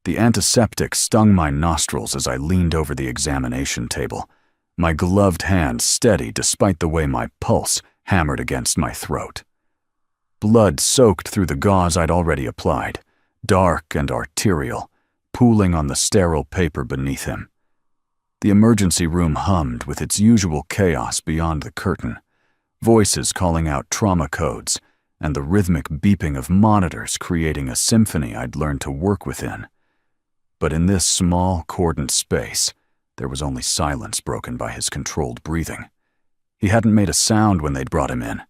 The antiseptic stung my nostrils as I leaned over the examination table, my gloved hand steady despite the way my pulse hammered against my throat. Blood soaked through the gauze I'd already applied, dark and arterial, pooling on the sterile paper beneath him. The emergency room hummed with its usual chaos beyond the curtain, voices calling out trauma codes, and the rhythmic beeping of monitors creating a symphony I'd learned to work within. But in this small, cordoned space, there was only silence broken by his controlled breathing. He hadn't made a sound when they'd brought him in,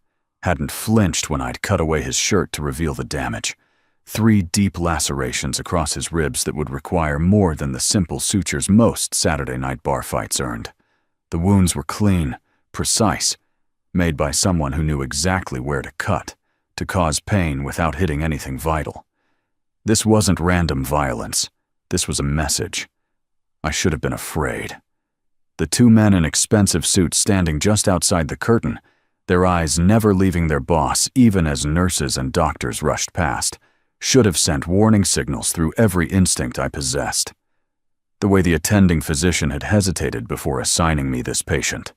hadn't flinched when I'd cut away his shirt to reveal the damage. 3 deep lacerations across his ribs that would require more than the simple sutures most Saturday night bar fights earned. The wounds were clean, precise, made by someone who knew exactly where to cut, to cause pain without hitting anything vital. This wasn't random violence. This was a message. I should have been afraid. The 2 men in expensive suits standing just outside the curtain, their eyes never leaving their boss even as nurses and doctors rushed past, should have sent warning signals through every instinct I possessed. The way the attending physician had hesitated before assigning me this patient,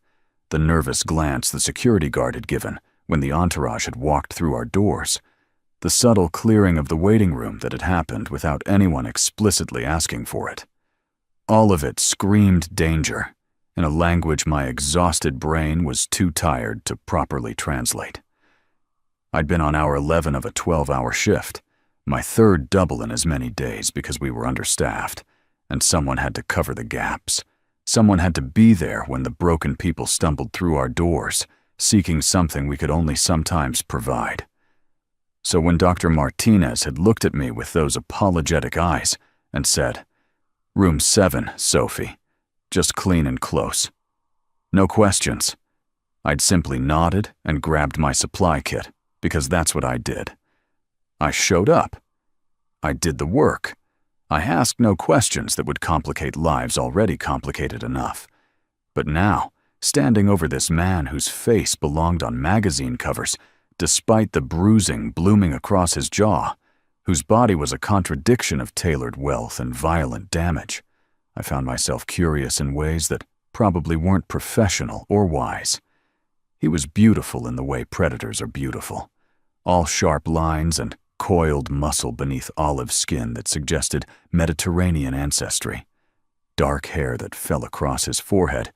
the nervous glance the security guard had given when the entourage had walked through our doors, the subtle clearing of the waiting room that had happened without anyone explicitly asking for it. All of it screamed danger, in a language my exhausted brain was too tired to properly translate. I'd been on hour 11 of a 12-hour shift, my 3rd double in as many days because we were understaffed, and someone had to cover the gaps. Someone had to be there when the broken people stumbled through our doors, seeking something we could only sometimes provide. So when Dr. Martinez had looked at me with those apologetic eyes and said, "Room 7, Sophie, just clean and close. No questions," I'd simply nodded and grabbed my supply kit, because that's what I did. I showed up. I did the work. I asked no questions that would complicate lives already complicated enough. But now, standing over this man whose face belonged on magazine covers, despite the bruising blooming across his jaw, whose body was a contradiction of tailored wealth and violent damage, I found myself curious in ways that probably weren't professional or wise. He was beautiful in the way predators are beautiful, all sharp lines and coiled muscle beneath olive skin that suggested Mediterranean ancestry, dark hair that fell across his forehead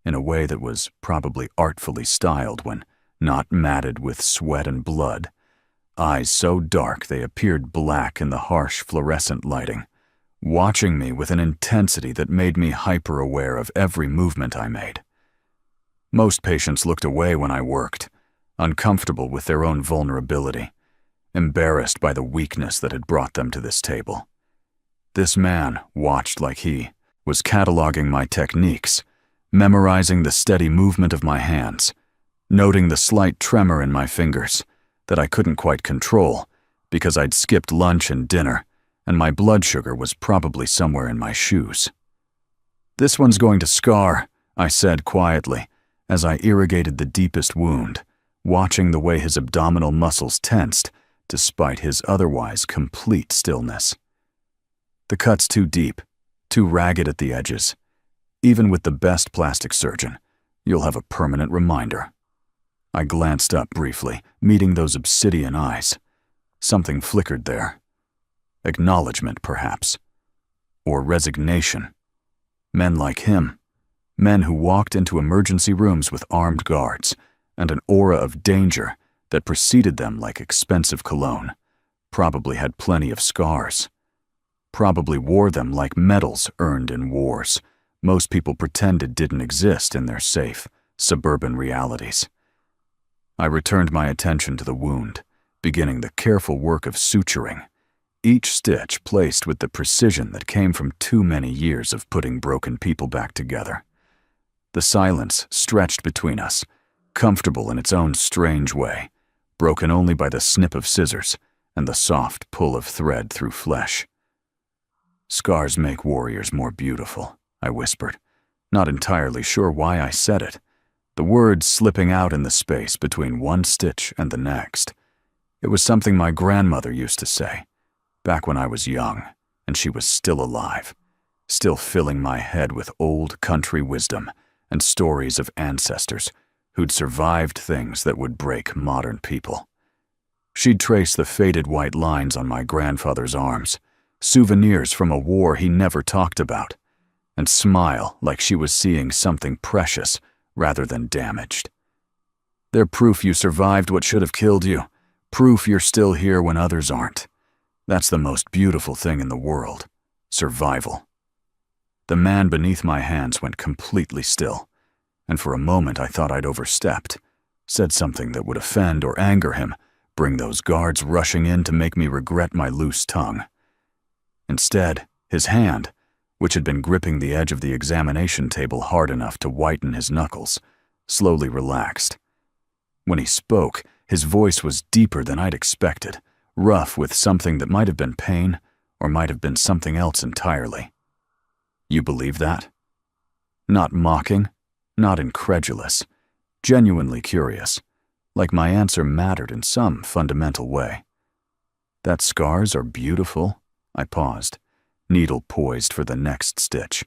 in a way that was probably artfully styled when not matted with sweat and blood, eyes so dark they appeared black in the harsh fluorescent lighting, watching me with an intensity that made me hyper-aware of every movement I made. Most patients looked away when I worked, uncomfortable with their own vulnerability, embarrassed by the weakness that had brought them to this table. This man, watched like he, was cataloging my techniques, memorizing the steady movement of my hands, noting the slight tremor in my fingers that I couldn't quite control because I'd skipped lunch and dinner, and my blood sugar was probably somewhere in my shoes. "This one's going to scar," I said quietly as I irrigated the deepest wound, watching the way his abdominal muscles tensed despite his otherwise complete stillness. "The cut's too deep, too ragged at the edges. Even with the best plastic surgeon, you'll have a permanent reminder." I glanced up briefly, meeting those obsidian eyes. Something flickered there. Acknowledgement, perhaps. Or resignation. Men like him. Men who walked into emergency rooms with armed guards and an aura of danger that preceded them like expensive cologne, probably had plenty of scars. Probably wore them like medals earned in wars most people pretended didn't exist in their safe, suburban realities. I returned my attention to the wound, beginning the careful work of suturing, each stitch placed with the precision that came from too many years of putting broken people back together. The silence stretched between us, comfortable in its own strange way, broken only by the snip of scissors and the soft pull of thread through flesh. "Scars make warriors more beautiful," I whispered, not entirely sure why I said it, the words slipping out in the space between one stitch and the next. It was something my grandmother used to say, back when I was young, and she was still alive, still filling my head with old country wisdom and stories of ancestors who'd survived things that would break modern people. She'd trace the faded white lines on my grandfather's arms, souvenirs from a war he never talked about, and smile like she was seeing something precious rather than damaged. They're proof you survived what should have killed you, proof you're still here when others aren't. That's the most beautiful thing in the world, survival. The man beneath my hands went completely still, and for a moment I thought I'd overstepped, said something that would offend or anger him, bring those guards rushing in to make me regret my loose tongue. Instead, his hand, which had been gripping the edge of the examination table hard enough to whiten his knuckles, slowly relaxed. When he spoke, his voice was deeper than I'd expected, rough with something that might have been pain or might have been something else entirely. You believe that? Not mocking, not incredulous, genuinely curious, like my answer mattered in some fundamental way. That scars are beautiful? I paused, needle poised for the next stitch,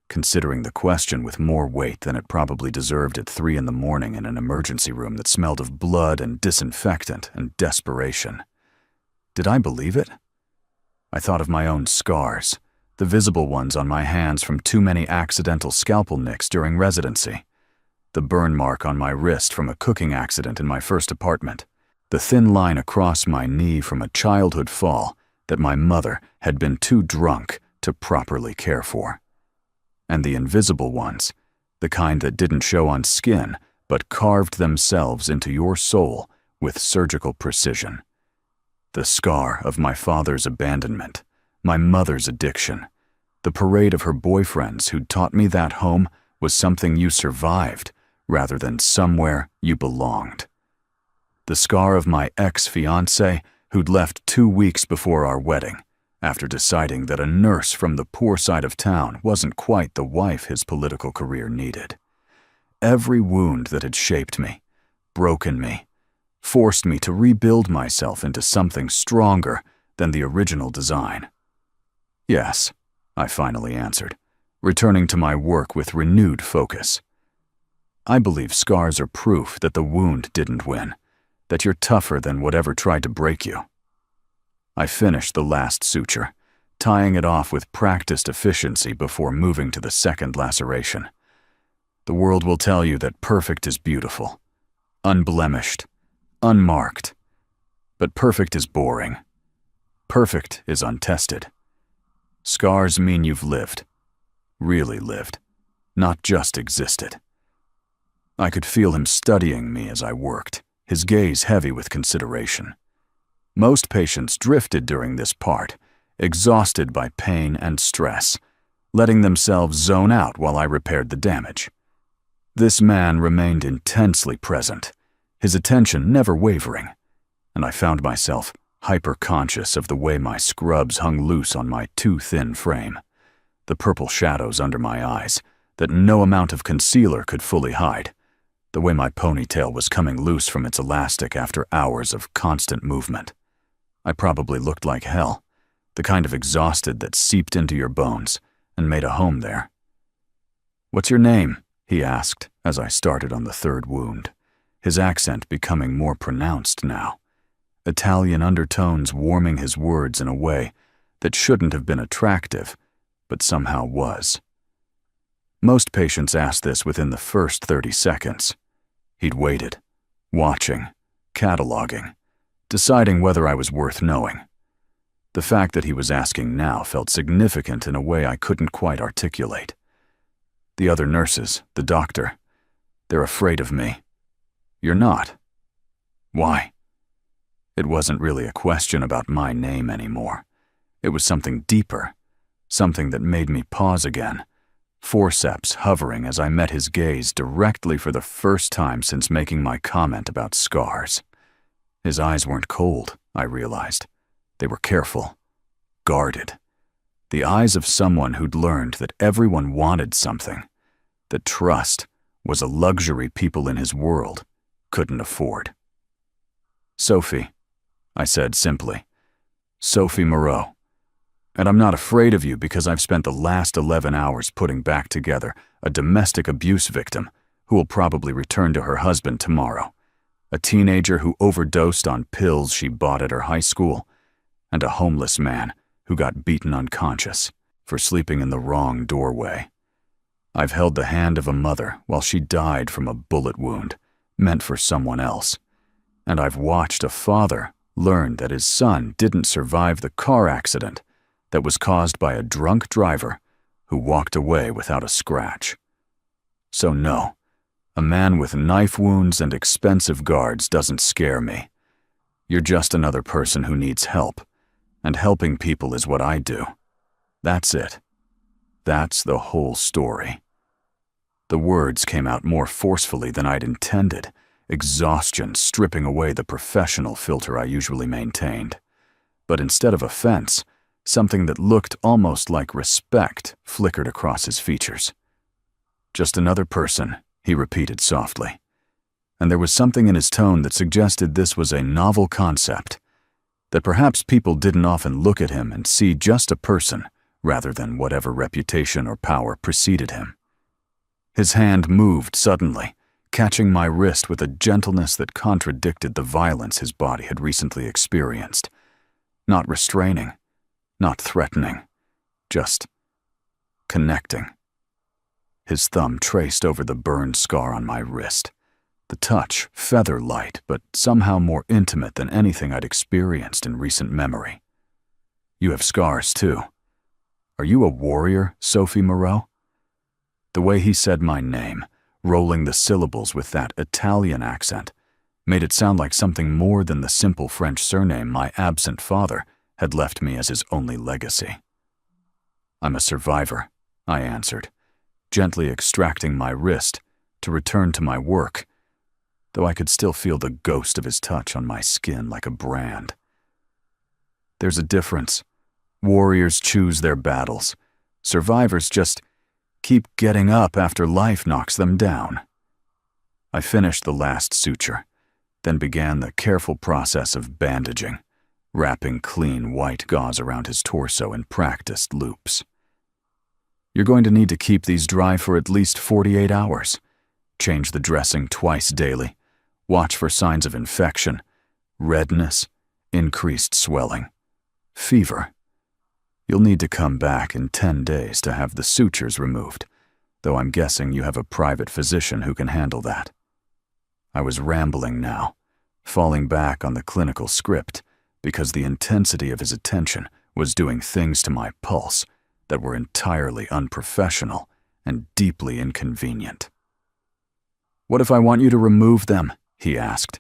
considering the question with more weight than it probably deserved at 3 a.m. in an emergency room that smelled of blood and disinfectant and desperation. Did I believe it? I thought of my own scars, the visible ones on my hands from too many accidental scalpel nicks during residency, the burn mark on my wrist from a cooking accident in my first apartment, the thin line across my knee from a childhood fall that my mother had been too drunk to properly care for. And the invisible ones, the kind that didn't show on skin but carved themselves into your soul with surgical precision. The scar of my father's abandonment, my mother's addiction, the parade of her boyfriends who'd taught me that home was something you survived rather than somewhere you belonged. The scar of my ex-fiancé who'd left 2 weeks before our wedding, after deciding that a nurse from the poor side of town wasn't quite the wife his political career needed. Every wound that had shaped me, broken me, forced me to rebuild myself into something stronger than the original design. Yes, I finally answered, returning to my work with renewed focus. I believe scars are proof that the wound didn't win, that you're tougher than whatever tried to break you. I finished the last suture, tying it off with practiced efficiency before moving to the second laceration. The world will tell you that perfect is beautiful, unblemished, unmarked. But perfect is boring. Perfect is untested. Scars mean you've lived, really lived, not just existed. I could feel him studying me as I worked, his gaze heavy with consideration. Most patients drifted during this part, exhausted by pain and stress, letting themselves zone out while I repaired the damage. This man remained intensely present, his attention never wavering, and I found myself hyper-conscious of the way my scrubs hung loose on my too thin frame, the purple shadows under my eyes that no amount of concealer could fully hide, the way my ponytail was coming loose from its elastic after hours of constant movement. I probably looked like hell, the kind of exhausted that seeped into your bones and made a home there. "What's your name?" he asked as I started on the third wound, his accent becoming more pronounced now, Italian undertones warming his words in a way that shouldn't have been attractive, but somehow was. Most patients asked this within the first 30 seconds. He'd waited, watching, cataloging, deciding whether I was worth knowing. The fact that he was asking now felt significant in a way I couldn't quite articulate. The other nurses, the doctor, they're afraid of me. You're not. Why? It wasn't really a question about my name anymore. It was something deeper, something that made me pause again, forceps hovering as I met his gaze directly for the first time since making my comment about scars. His eyes weren't cold, I realized. They were careful, guarded. The eyes of someone who'd learned that everyone wanted something, that trust was a luxury people in his world couldn't afford. "Sophie," I said simply. "Sophie Moreau." And I'm not afraid of you because I've spent the last 11 hours putting back together a domestic abuse victim who will probably return to her husband tomorrow, a teenager who overdosed on pills she bought at her high school, and a homeless man who got beaten unconscious for sleeping in the wrong doorway. I've held the hand of a mother while she died from a bullet wound meant for someone else, and I've watched a father learn that his son didn't survive the car accident that was caused by a drunk driver who walked away without a scratch. So no, a man with knife wounds and expensive guards doesn't scare me. You're just another person who needs help, and helping people is what I do. That's it. That's the whole story. The words came out more forcefully than I'd intended, exhaustion stripping away the professional filter I usually maintained. But instead of offense, something that looked almost like respect flickered across his features. Just another person, he repeated softly. And there was something in his tone that suggested this was a novel concept, that perhaps people didn't often look at him and see just a person rather than whatever reputation or power preceded him. His hand moved suddenly, catching my wrist with a gentleness that contradicted the violence his body had recently experienced. Not restraining, not threatening, just connecting. His thumb traced over the burned scar on my wrist, the touch feather-light but somehow more intimate than anything I'd experienced in recent memory. You have scars, too. Are you a warrior, Sophie Moreau? The way he said my name, rolling the syllables with that Italian accent, made it sound like something more than the simple French surname my absent father had left me as his only legacy. I'm a survivor, I answered, gently extracting my wrist to return to my work, though I could still feel the ghost of his touch on my skin like a brand. There's a difference. Warriors choose their battles. Survivors just keep getting up after life knocks them down. I finished the last suture, then began the careful process of bandaging, wrapping clean white gauze around his torso in practiced loops. You're going to need to keep these dry for at least 48 hours. Change the dressing twice daily. Watch for signs of infection, redness, increased swelling, fever. You'll need to come back in 10 days to have the sutures removed, though I'm guessing you have a private physician who can handle that. I was rambling now, falling back on the clinical script because the intensity of his attention was doing things to my pulse that were entirely unprofessional and deeply inconvenient. "What if I want you to remove them?" he asked.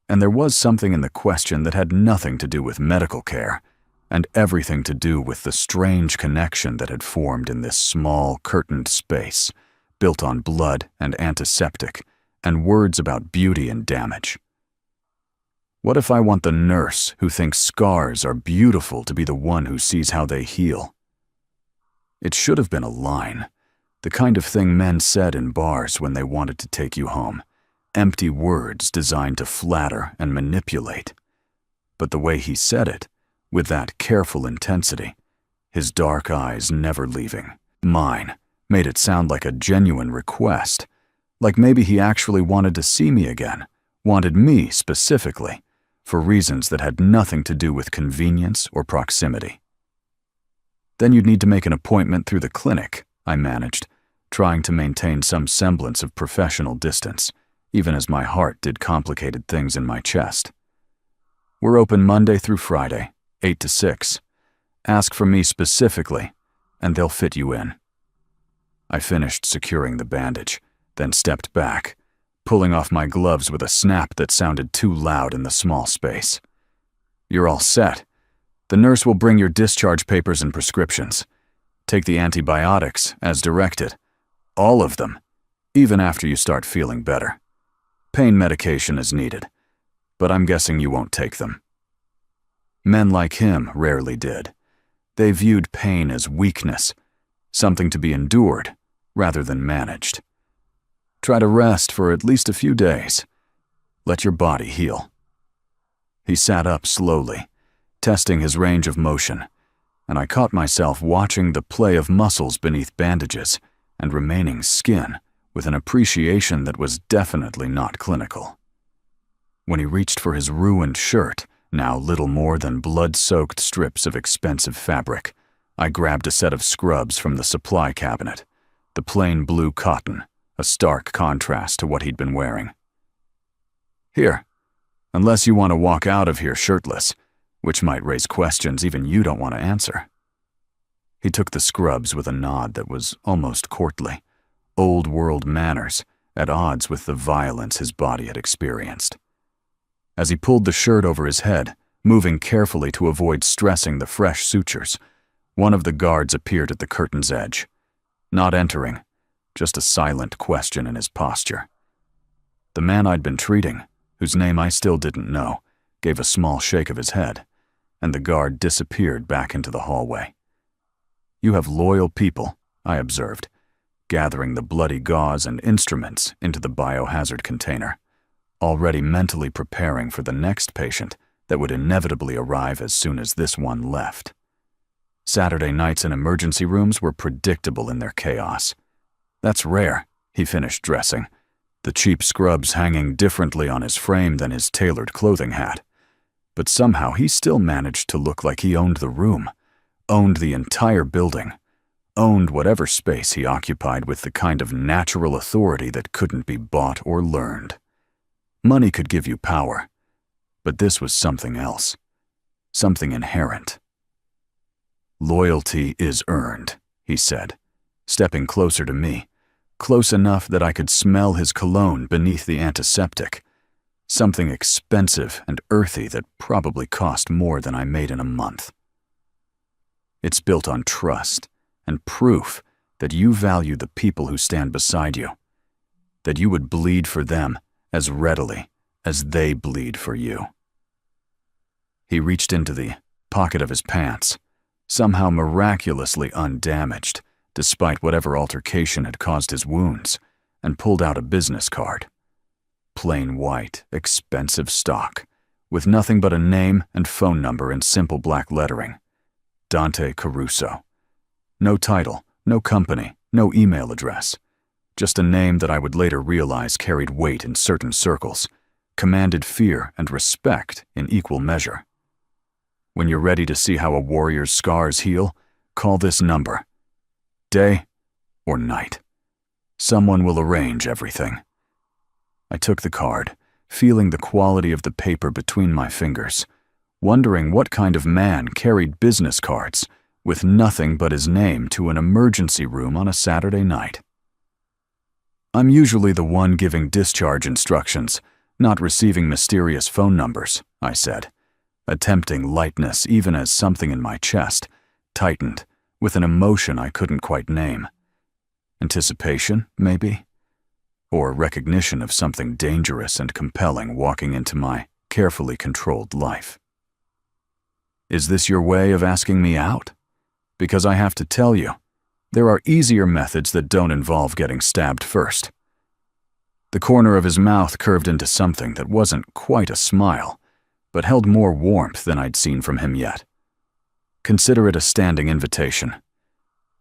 And there was something in the question that had nothing to do with medical care, and everything to do with the strange connection that had formed in this small, curtained space, built on blood and antiseptic, and words about beauty and damage. What if I want the nurse who thinks scars are beautiful to be the one who sees how they heal? It should have been a line, the kind of thing men said in bars when they wanted to take you home, empty words designed to flatter and manipulate. But the way he said it, with that careful intensity, his dark eyes never leaving mine, made it sound like a genuine request, like maybe he actually wanted to see me again, wanted me specifically, for reasons that had nothing to do with convenience or proximity. "Then you'd need to make an appointment through the clinic," I managed, trying to maintain some semblance of professional distance, even as my heart did complicated things in my chest. "We're open Monday through Friday, 8 to 6. Ask for me specifically, and they'll fit you in." I finished securing the bandage, then stepped back, pulling off my gloves with a snap that sounded too loud in the small space. "You're all set. The nurse will bring your discharge papers and prescriptions. Take the antibiotics, as directed. All of them, even after you start feeling better. Pain medication is needed, but I'm guessing you won't take them." Men like him rarely did. They viewed pain as weakness, something to be endured rather than managed. Try to rest for at least a few days. Let your body heal. He sat up slowly, testing his range of motion, and I caught myself watching the play of muscles beneath bandages and remaining skin with an appreciation that was definitely not clinical. When he reached for his ruined shirt, now little more than blood-soaked strips of expensive fabric, I grabbed a set of scrubs from the supply cabinet, the plain blue cotton, a stark contrast to what he'd been wearing. Here, unless you want to walk out of here shirtless, which might raise questions even you don't want to answer. He took the scrubs with a nod that was almost courtly, old-world manners at odds with the violence his body had experienced. As he pulled the shirt over his head, moving carefully to avoid stressing the fresh sutures, one of the guards appeared at the curtain's edge, not entering, just a silent question in his posture. The man I'd been treating, whose name I still didn't know, gave a small shake of his head, and the guard disappeared back into the hallway. "You have loyal people," I observed, gathering the bloody gauze and instruments into the biohazard container, already mentally preparing for the next patient that would inevitably arrive as soon as this one left. Saturday nights in emergency rooms were predictable in their chaos. "That's rare," he finished dressing, the cheap scrubs hanging differently on his frame than his tailored clothing had. But somehow he still managed to look like he owned the room, owned the entire building, owned whatever space he occupied with the kind of natural authority that couldn't be bought or learned. Money could give you power, but this was something else, something inherent. "Loyalty is earned," he said, stepping closer to me, close enough that I could smell his cologne beneath the antiseptic, something expensive and earthy that probably cost more than I made in a month. "It's built on trust and proof that you value the people who stand beside you, that you would bleed for them as readily as they bleed for you." He reached into the pocket of his pants, somehow miraculously undamaged, despite whatever altercation had caused his wounds, and pulled out a business card. Plain white, expensive stock, with nothing but a name and phone number in simple black lettering. Dante Caruso. No title, no company, no email address. Just a name that I would later realize carried weight in certain circles, commanded fear and respect in equal measure. "When you're ready to see how a warrior's scars heal, call this number. Day or night. Someone will arrange everything." I took the card, feeling the quality of the paper between my fingers, wondering what kind of man carried business cards with nothing but his name to an emergency room on a Saturday night. "I'm usually the one giving discharge instructions, not receiving mysterious phone numbers," I said, attempting lightness even as something in my chest tightened with an emotion I couldn't quite name. Anticipation, maybe? Or recognition of something dangerous and compelling walking into my carefully controlled life. "Is this your way of asking me out? Because I have to tell you, there are easier methods that don't involve getting stabbed first." The corner of his mouth curved into something that wasn't quite a smile, but held more warmth than I'd seen from him yet. "Consider it a standing invitation.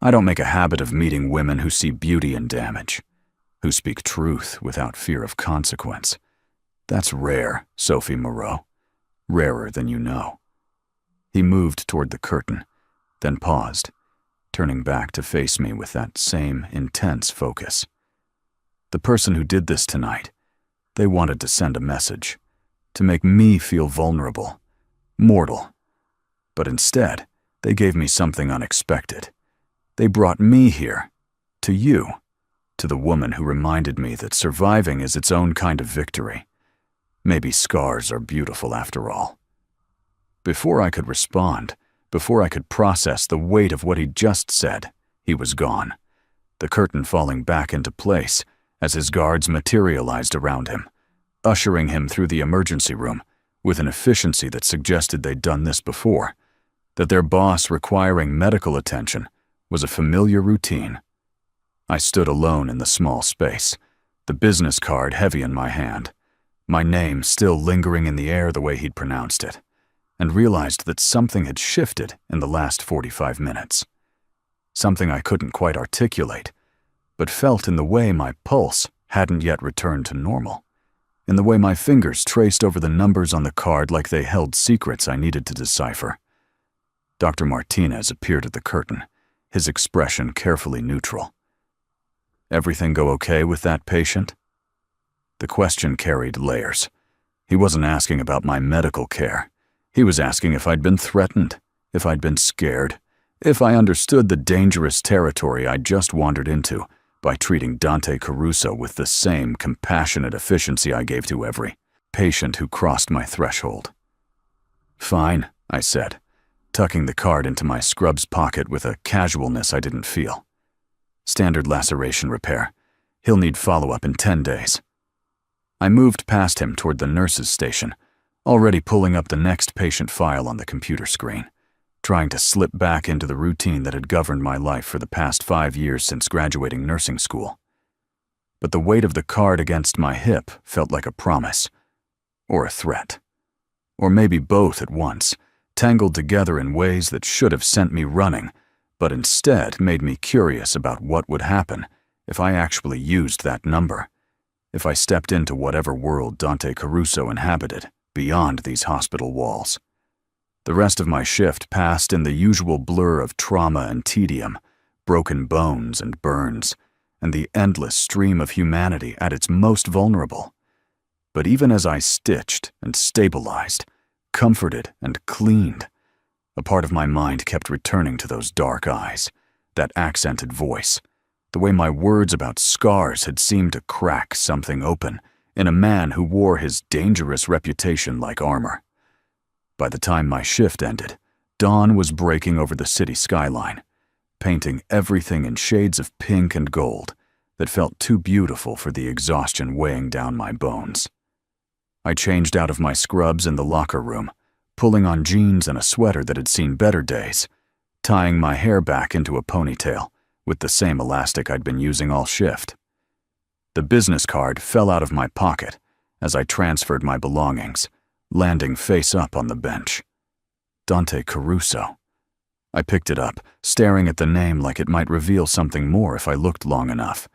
I don't make a habit of meeting women who see beauty in damage, who speak truth without fear of consequence. That's rare, Sophie Moreau. Rarer than you know." He moved toward the curtain, then paused, turning back to face me with that same intense focus. "The person who did this tonight, they wanted to send a message, to make me feel vulnerable, mortal. But instead, they gave me something unexpected. They brought me here, to you, to the woman who reminded me that surviving is its own kind of victory. Maybe scars are beautiful after all." Before I could respond, before I could process the weight of what he'd just said, he was gone, the curtain falling back into place as his guards materialized around him, ushering him through the emergency room with an efficiency that suggested they'd done this before, that their boss requiring medical attention was a familiar routine. I stood alone in the small space, the business card heavy in my hand, my name still lingering in the air the way he'd pronounced it, and realized that something had shifted in the last 45 minutes. Something I couldn't quite articulate, but felt in the way my pulse hadn't yet returned to normal, in the way my fingers traced over the numbers on the card like they held secrets I needed to decipher. Dr. Martinez appeared at the curtain, his expression carefully neutral. "Everything go okay with that patient?" The question carried layers. He wasn't asking about my medical care. He was asking if I'd been threatened, if I'd been scared, if I understood the dangerous territory I'd just wandered into by treating Dante Caruso with the same compassionate efficiency I gave to every patient who crossed my threshold. "Fine," I said, tucking the card into my scrubs pocket with a casualness I didn't feel. "Standard laceration repair. He'll need follow-up in 10 days. I moved past him toward the nurse's station, already pulling up the next patient file on the computer screen, trying to slip back into the routine that had governed my life for the past 5 years since graduating nursing school. But the weight of the card against my hip felt like a promise, or a threat, or maybe both at once, tangled together in ways that should have sent me running, but instead made me curious about what would happen if I actually used that number, if I stepped into whatever world Dante Caruso inhabited beyond these hospital walls. The rest of my shift passed in the usual blur of trauma and tedium, broken bones and burns, and the endless stream of humanity at its most vulnerable. But even as I stitched and stabilized, comforted and cleaned, a part of my mind kept returning to those dark eyes, that accented voice, the way my words about scars had seemed to crack something open in a man who wore his dangerous reputation like armor. By the time my shift ended, dawn was breaking over the city skyline, painting everything in shades of pink and gold that felt too beautiful for the exhaustion weighing down my bones. I changed out of my scrubs in the locker room, pulling on jeans and a sweater that had seen better days, tying my hair back into a ponytail with the same elastic I'd been using all shift. The business card fell out of my pocket as I transferred my belongings, landing face up on the bench. Dante Caruso. I picked it up, staring at the name like it might reveal something more if I looked long enough.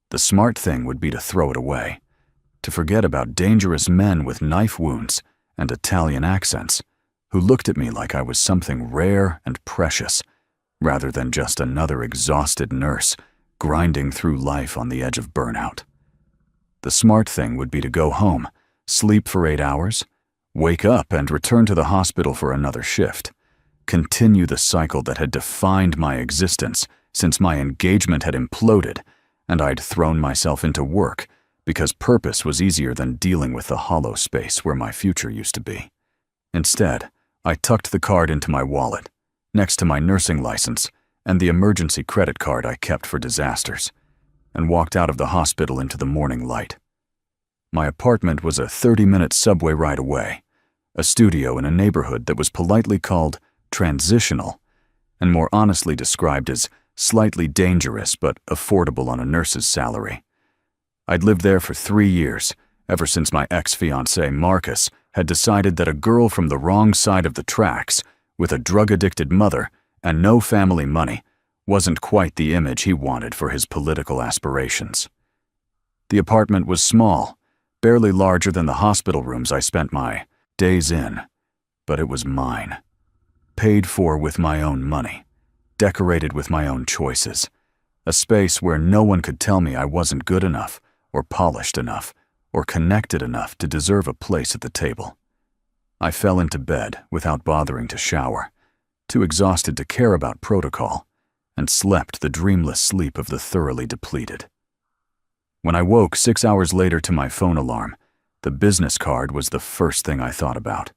The smart thing would be to throw it away, to forget about dangerous men with knife wounds and Italian accents who looked at me like I was something rare and precious, rather than just another exhausted nurse grinding through life on the edge of burnout. The smart thing would be to go home, sleep for 8 hours, wake up and return to the hospital for another shift, continue the cycle that had defined my existence since my engagement had imploded and I'd thrown myself into work because purpose was easier than dealing with the hollow space where my future used to be. Instead, I tucked the card into my wallet, next to my nursing license and the emergency credit card I kept for disasters, and walked out of the hospital into the morning light. My apartment was a 30-minute subway ride away, a studio in a neighborhood that was politely called transitional, and more honestly described as slightly dangerous but affordable on a nurse's salary. I'd lived there for 3 years, ever since my ex-fiancé Marcus had decided that a girl from the wrong side of the tracks, with a drug-addicted mother and no family money, wasn't quite the image he wanted for his political aspirations. The apartment was small, barely larger than the hospital rooms I spent my days in, but it was mine. Paid for with my own money, decorated with my own choices, a space where no one could tell me I wasn't good enough, or polished enough, or connected enough to deserve a place at the table. I fell into bed without bothering to shower, too exhausted to care about protocol, and slept the dreamless sleep of the thoroughly depleted. When I woke 6 hours later to my phone alarm, the business card was the first thing I thought about.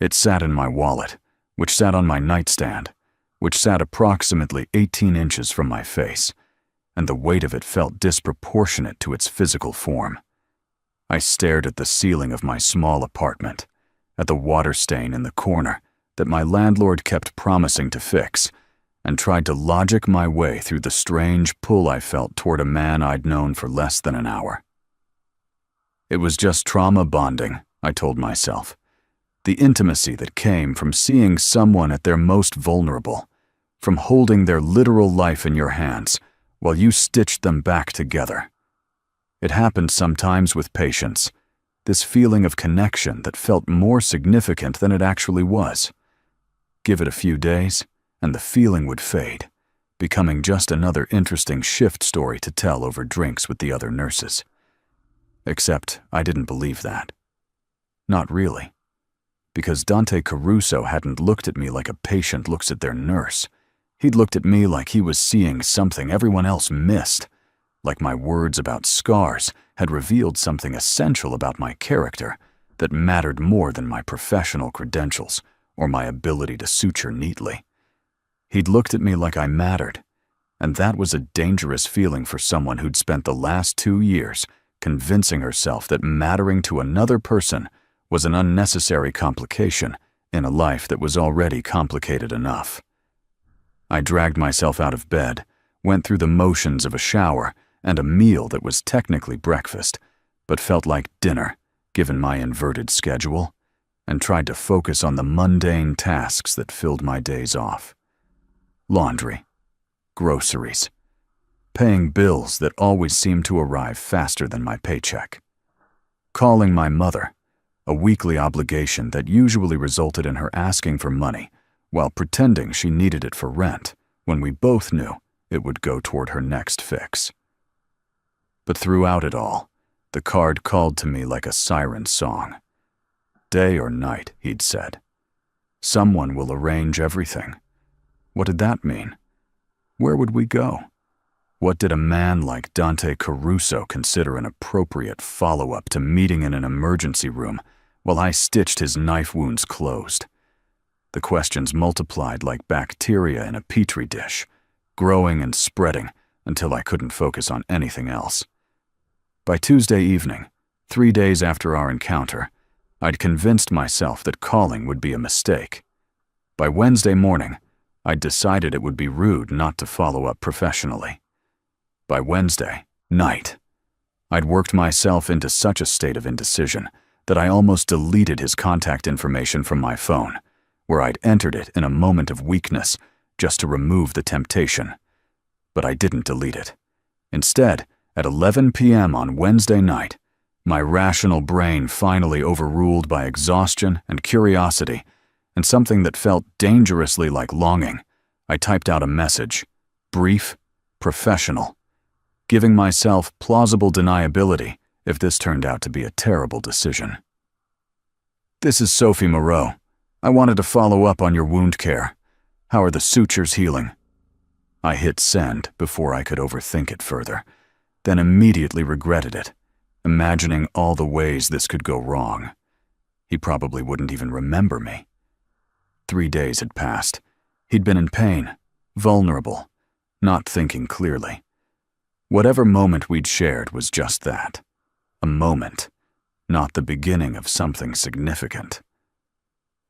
It sat in my wallet, which sat on my nightstand, which sat approximately 18 inches from my face, and the weight of it felt disproportionate to its physical form. I stared at the ceiling of my small apartment, at the water stain in the corner that my landlord kept promising to fix, and tried to logic my way through the strange pull I felt toward a man I'd known for less than an hour. It was just trauma bonding, I told myself. The intimacy that came from seeing someone at their most vulnerable, from holding their literal life in your hands while you stitched them back together. It happened sometimes with patience, this feeling of connection that felt more significant than it actually was. Give it a few days, and the feeling would fade, becoming just another interesting shift story to tell over drinks with the other nurses. Except I didn't believe that. Not really. Because Dante Caruso hadn't looked at me like a patient looks at their nurse. He'd looked at me like he was seeing something everyone else missed, like my words about scars had revealed something essential about my character that mattered more than my professional credentials or my ability to suture neatly. He'd looked at me like I mattered, and that was a dangerous feeling for someone who'd spent the last 2 years convincing herself that mattering to another person was an unnecessary complication in a life that was already complicated enough. I dragged myself out of bed, went through the motions of a shower and a meal that was technically breakfast, but felt like dinner, given my inverted schedule, and tried to focus on the mundane tasks that filled my days off. Laundry, groceries, paying bills that always seemed to arrive faster than my paycheck, calling my mother, a weekly obligation that usually resulted in her asking for money while pretending she needed it for rent when we both knew it would go toward her next fix. But throughout it all, the card called to me like a siren song. Day or night, he'd said. Someone will arrange everything. What did that mean? Where would we go? What did a man like Dante Caruso consider an appropriate follow-up to meeting in an emergency room while I stitched his knife wounds closed? The questions multiplied like bacteria in a petri dish, growing and spreading until I couldn't focus on anything else. By Tuesday evening, 3 days after our encounter, I'd convinced myself that calling would be a mistake. By Wednesday morning, I'd decided it would be rude not to follow up professionally. By Wednesday night, I'd worked myself into such a state of indecision that I almost deleted his contact information from my phone, where I'd entered it in a moment of weakness just to remove the temptation. But I didn't delete it. Instead, at 11 p.m. on Wednesday night, my rational brain finally overruled by exhaustion and curiosity, and something that felt dangerously like longing, I typed out a message, brief, professional, giving myself plausible deniability if this turned out to be a terrible decision. This is Sophie Moreau. I wanted to follow up on your wound care. How are the sutures healing? I hit send before I could overthink it further, then immediately regretted it, imagining all the ways this could go wrong. He probably wouldn't even remember me. 3 days had passed. He'd been in pain, vulnerable, not thinking clearly. Whatever moment we'd shared was just that, a moment, not the beginning of something significant.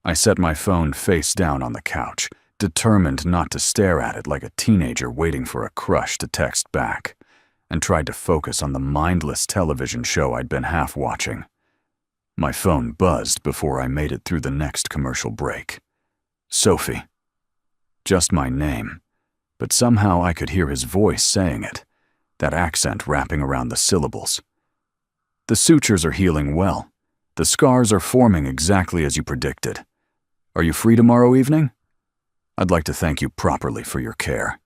I set my phone face down on the couch, determined not to stare at it like a teenager waiting for a crush to text back, and tried to focus on the mindless television show I'd been half watching. My phone buzzed before I made it through the next commercial break. Sophie. Just my name, but somehow I could hear his voice saying it, that accent wrapping around the syllables. The sutures are healing well. The scars are forming exactly as you predicted. Are you free tomorrow evening? I'd like to thank you properly for your care.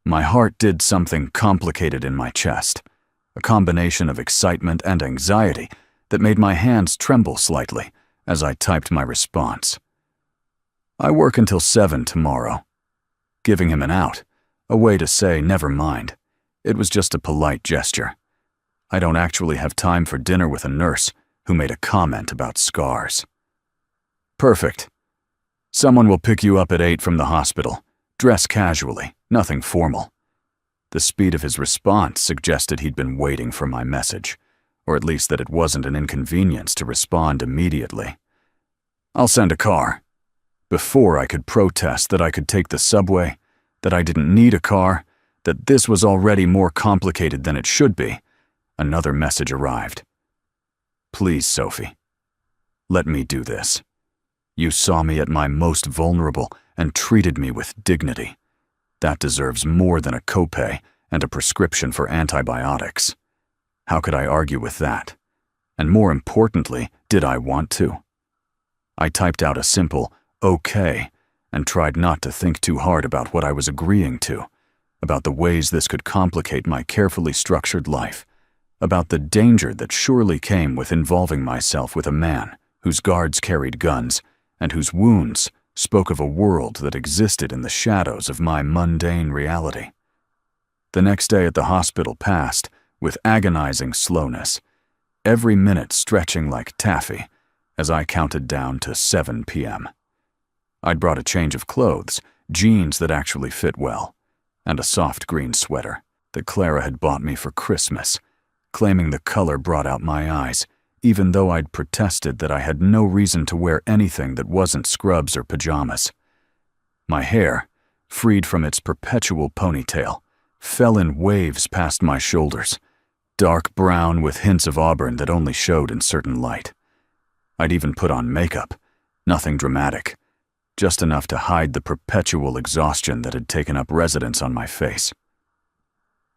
My heart did something complicated in my chest, a combination of excitement and anxiety that made my hands tremble slightly as I typed my response. I work until 7 tomorrow. Giving him an out, a way to say never mind. It was just a polite gesture. I don't actually have time for dinner with a nurse who made a comment about scars. Perfect. Someone will pick you up at 8 from the hospital. Dress casually, nothing formal. The speed of his response suggested he'd been waiting for my message, or at least that it wasn't an inconvenience to respond immediately. I'll send a car. Before I could protest that I could take the subway, that I didn't need a car, that this was already more complicated than it should be, another message arrived. Please, Sophie. Let me do this. You saw me at my most vulnerable and treated me with dignity. That deserves more than a copay and a prescription for antibiotics. How could I argue with that? And more importantly, did I want to? I typed out a simple, okay, and tried not to think too hard about what I was agreeing to, about the ways this could complicate my carefully structured life, about the danger that surely came with involving myself with a man whose guards carried guns and whose wounds spoke of a world that existed in the shadows of my mundane reality. The next day at the hospital passed with agonizing slowness, every minute stretching like taffy as I counted down to 7 p.m. I'd brought a change of clothes, jeans that actually fit well, and a soft green sweater that Clara had bought me for Christmas, claiming the color brought out my eyes, even though I'd protested that I had no reason to wear anything that wasn't scrubs or pajamas. My hair, freed from its perpetual ponytail, fell in waves past my shoulders, dark brown with hints of auburn that only showed in certain light. I'd even put on makeup, nothing dramatic, just enough to hide the perpetual exhaustion that had taken up residence on my face.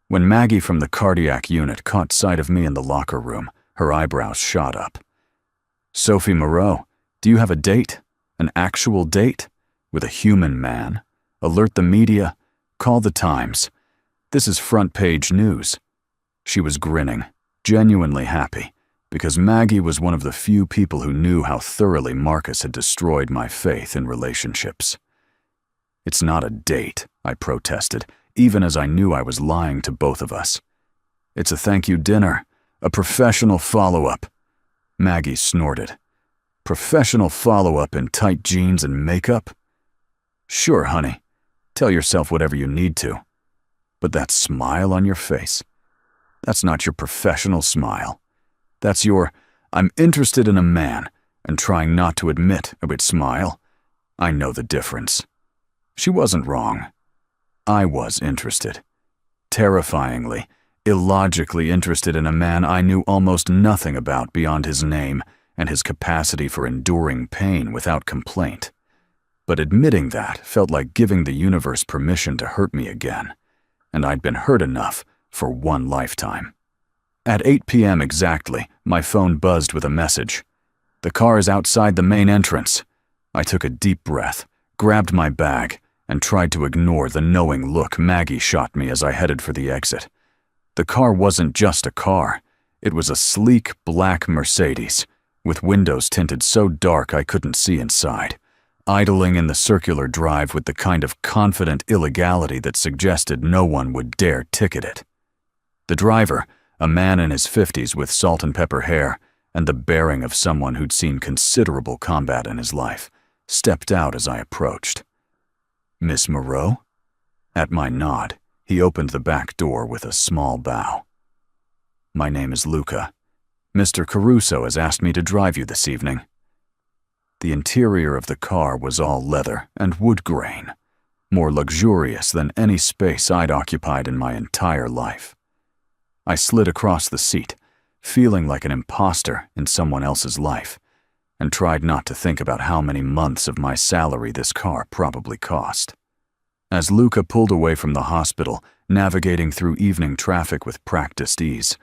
When Maggie from the cardiac unit caught sight of me in the locker room, her eyebrows shot up. "Sophie Moreau, do you have a date? An actual date? With a human man? Alert the media? Call the Times. This is front-page news." She was grinning, genuinely happy, because Maggie was one of the few people who knew how thoroughly Marcus had destroyed my faith in relationships. "It's not a date," I protested, even as I knew I was lying to both of us. "It's a thank-you dinner, a professional follow-up." Maggie snorted. "Professional follow-up in tight jeans and makeup? Sure, honey. Tell yourself whatever you need to. But that smile on your face, that's not your professional smile. That's your, I'm interested in a man, and trying not to admit a bit smile. I know the difference." She wasn't wrong. I was interested. Terrifyingly, illogically interested in a man I knew almost nothing about beyond his name and his capacity for enduring pain without complaint. But admitting that felt like giving the universe permission to hurt me again, and I'd been hurt enough for one lifetime. At 8 p.m. exactly, my phone buzzed with a message. "The car is outside the main entrance." I took a deep breath, grabbed my bag, and tried to ignore the knowing look Maggie shot me as I headed for the exit. The car wasn't just a car. It was a sleek black Mercedes, with windows tinted so dark I couldn't see inside, idling in the circular drive with the kind of confident illegality that suggested no one would dare ticket it. The driver, a man in his 50s with salt and pepper hair and the bearing of someone who'd seen considerable combat in his life, stepped out as I approached. "Miss Moreau?" At my nod, he opened the back door with a small bow. "My name is Luca. Mr. Caruso has asked me to drive you this evening." The interior of the car was all leather and wood grain, more luxurious than any space I'd occupied in my entire life. I slid across the seat, feeling like an imposter in someone else's life, and tried not to think about how many months of my salary this car probably cost. As Luca pulled away from the hospital, navigating through evening traffic with practiced ease,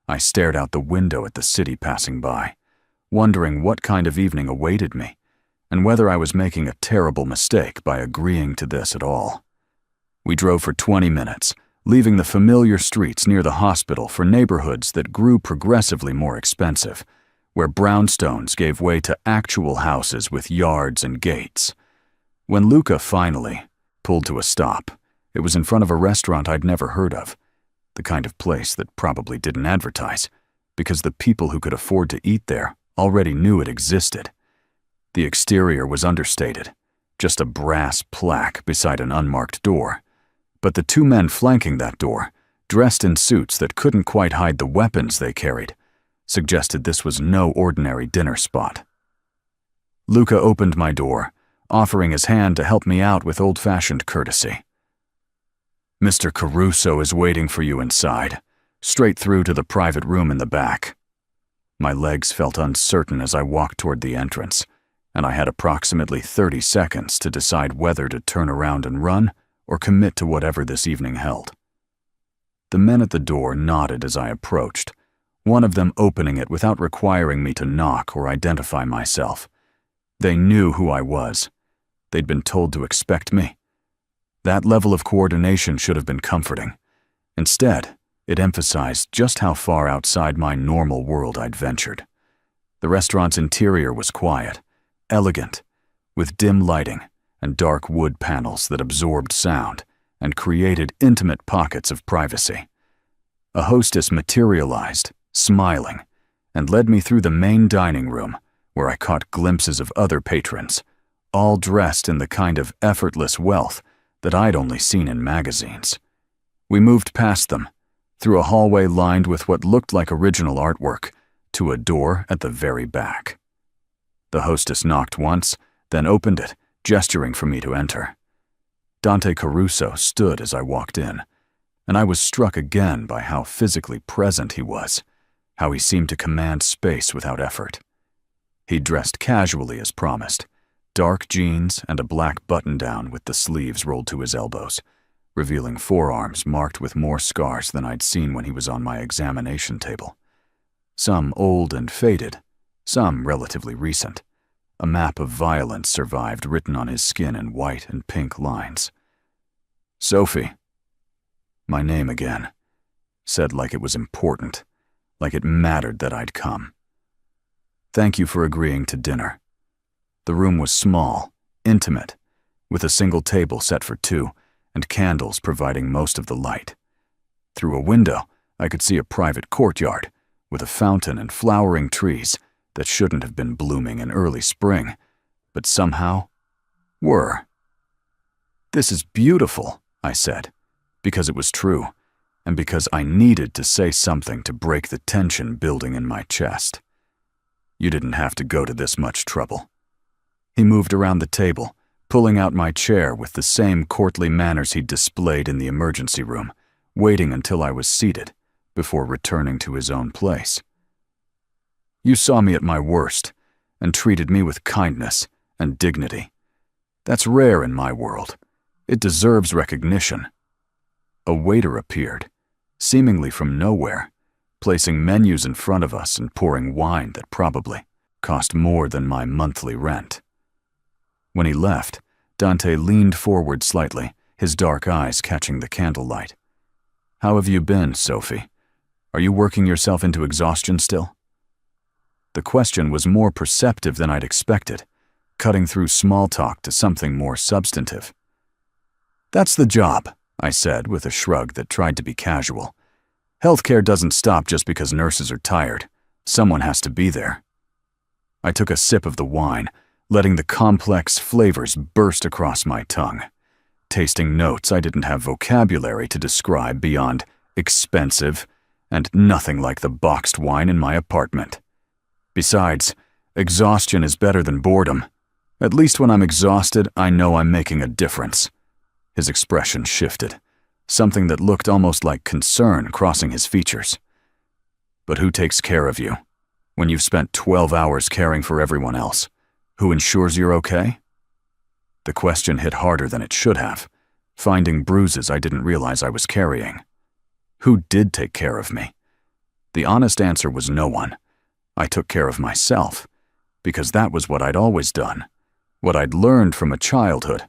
I stared out the window at the city passing by, wondering what kind of evening awaited me, and whether I was making a terrible mistake by agreeing to this at all. We drove for 20 minutes, leaving the familiar streets near the hospital for neighborhoods that grew progressively more expensive, where brownstones gave way to actual houses with yards and gates. When Luca finally pulled to a stop, it was in front of a restaurant I'd never heard of, the kind of place that probably didn't advertise, because the people who could afford to eat there already knew it existed. The exterior was understated, just a brass plaque beside an unmarked door. But the two men flanking that door, dressed in suits that couldn't quite hide the weapons they carried, suggested this was no ordinary dinner spot. Luca opened my door, offering his hand to help me out with old-fashioned courtesy. "Mr. Caruso is waiting for you inside, straight through to the private room in the back." My legs felt uncertain as I walked toward the entrance, and I had approximately 30 seconds to decide whether to turn around and run or commit to whatever this evening held. The men at the door nodded as I approached, one of them opening it without requiring me to knock or identify myself. They knew who I was. They'd been told to expect me. That level of coordination should have been comforting. Instead, it emphasized just how far outside my normal world I'd ventured. The restaurant's interior was quiet, elegant, with dim lighting and dark wood panels that absorbed sound and created intimate pockets of privacy. A hostess materialized, smiling, and led me through the main dining room, where I caught glimpses of other patrons, all dressed in the kind of effortless wealth that I'd only seen in magazines. We moved past them, through a hallway lined with what looked like original artwork, to a door at the very back. The hostess knocked once, then opened it, gesturing for me to enter. Dante Caruso stood as I walked in, and I was struck again by how physically present he was, how he seemed to command space without effort. He dressed casually as promised, dark jeans and a black button-down with the sleeves rolled to his elbows, revealing forearms marked with more scars than I'd seen when he was on my examination table. Some old and faded, some relatively recent. A map of violence survived written on his skin in white and pink lines. Sophie. My name again. Said like it was important, like it mattered that I'd come. Thank you for agreeing to dinner. The room was small, intimate, with a single table set for two and candles providing most of the light. Through a window, I could see a private courtyard with a fountain and flowering trees that shouldn't have been blooming in early spring, but somehow were. This is beautiful, I said, because it was true, and because I needed to say something to break the tension building in my chest. You didn't have to go to this much trouble. He moved around the table, pulling out my chair with the same courtly manners he'd displayed in the emergency room, waiting until I was seated, before returning to his own place. You saw me at my worst, and treated me with kindness and dignity. That's rare in my world. It deserves recognition. A waiter appeared, seemingly from nowhere, placing menus in front of us and pouring wine that probably cost more than my monthly rent. When he left, Dante leaned forward slightly, his dark eyes catching the candlelight. How have you been, Sophie? Are you working yourself into exhaustion still? The question was more perceptive than I'd expected, cutting through small talk to something more substantive. That's the job, I said with a shrug that tried to be casual. Healthcare doesn't stop just because nurses are tired. Someone has to be there. I took a sip of the wine, letting the complex flavors burst across my tongue, tasting notes I didn't have vocabulary to describe beyond expensive and nothing like the boxed wine in my apartment. Besides, exhaustion is better than boredom. At least when I'm exhausted, I know I'm making a difference. His expression shifted, something that looked almost like concern crossing his features. But who takes care of you when you've spent 12 hours caring for everyone else? Who ensures you're okay? The question hit harder than it should have, finding bruises I didn't realize I was carrying. Who did take care of me? The honest answer was no one. I took care of myself, because that was what I'd always done, what I'd learned from a childhood,